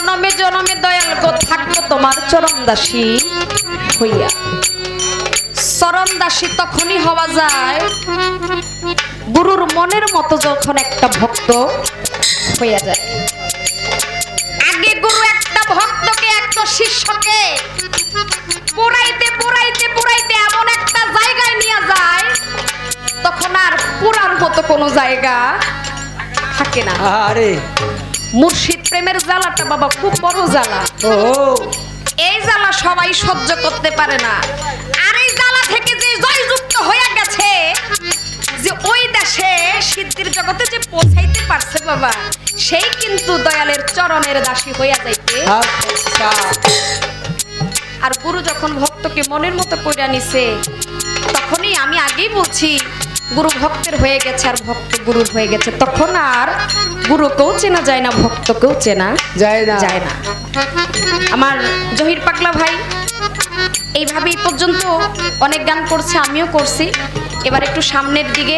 জনমে জনমে দয়াল গো থাকবো তোমার চরণ দাসী হইয়া। চরণ দাসী তখনই হওয়া যায় গুরুর মনের মতো যখন একটা ভক্ত হইয়া যায়। আগে গুরু একটা ভক্তকে একটা শিষ্যকে পুরাইতে পুরাইতে পুরাইতে এমন একটা জায়গায় নিয়ে যায় তখন আর পুরার মতো কোনো জায়গা থাকে না। আরে মুর্শিদ প্রেমের জ্বালাটা বাবা খুব বড় জ্বালা। ও এই জ্বালা সবাই সহ্য করতে পারে না। আর এই জ্বালা থেকে যে জয়যুক্ত হয়ে গেছে, যে ওই দেশে সিদ্ধির জগতে যে পৌঁছাইতে পারছে বাবা, সেই কিন্তু দয়ালের চরণের দাসী হইয়া যাইতে। আচ্ছা আর গুরু যখন ভক্তকে মনের মতো কইরা নিছে, তখনই আমি আগেই বলছি গুরু ভক্তের হয়ে গেছে আর ভক্ত গুরুর হয়ে গেছে। তখন আর গুরুকেও চেনা যায় না, ভক্তকেও চেনা যায় না যায় না। আমার জহির পাগলা ভাই এইভাবে এই পর্যন্ত অনেক গান করছে, আমিও করছি। এবার একটু সামনের দিকে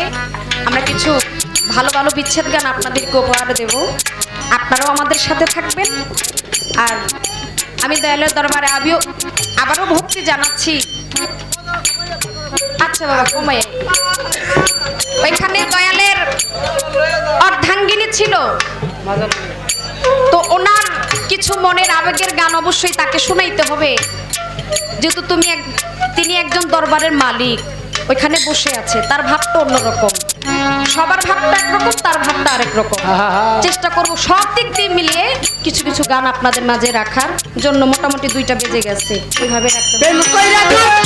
আমরা কিছু ভালো ভালো বিচ্ছেদ গান আপনাদেরকে উপহার দেব, আপনারাও আমাদের সাথে থাকবেন। আর আমি দয়ালের দরবারে আবারও ভক্তি জানাচ্ছি। আচ্ছা বাবা কমাই, ওইখানে দয়ালের অর্ধাঙ্গিনী ছিল, তো ওনার কিছু মনের আবেগের গান অবশ্যই তাকে শোনাইতে হবে, যেহেতু তিনি একজন দরবারের মালিক, ওইখানে বসে আছে, তার ভাবটা অন্যরকম। সবার ভাবটা একরকম, তার ভাবটা আরেক রকম। চেষ্টা করব সব দিক দিয়ে মিলিয়ে কিছু কিছু গান আপনাদের মাঝে রাখার জন্য। মোটামুটি 2টা বেজে গেছে, ওইভাবে রাখতে হবে।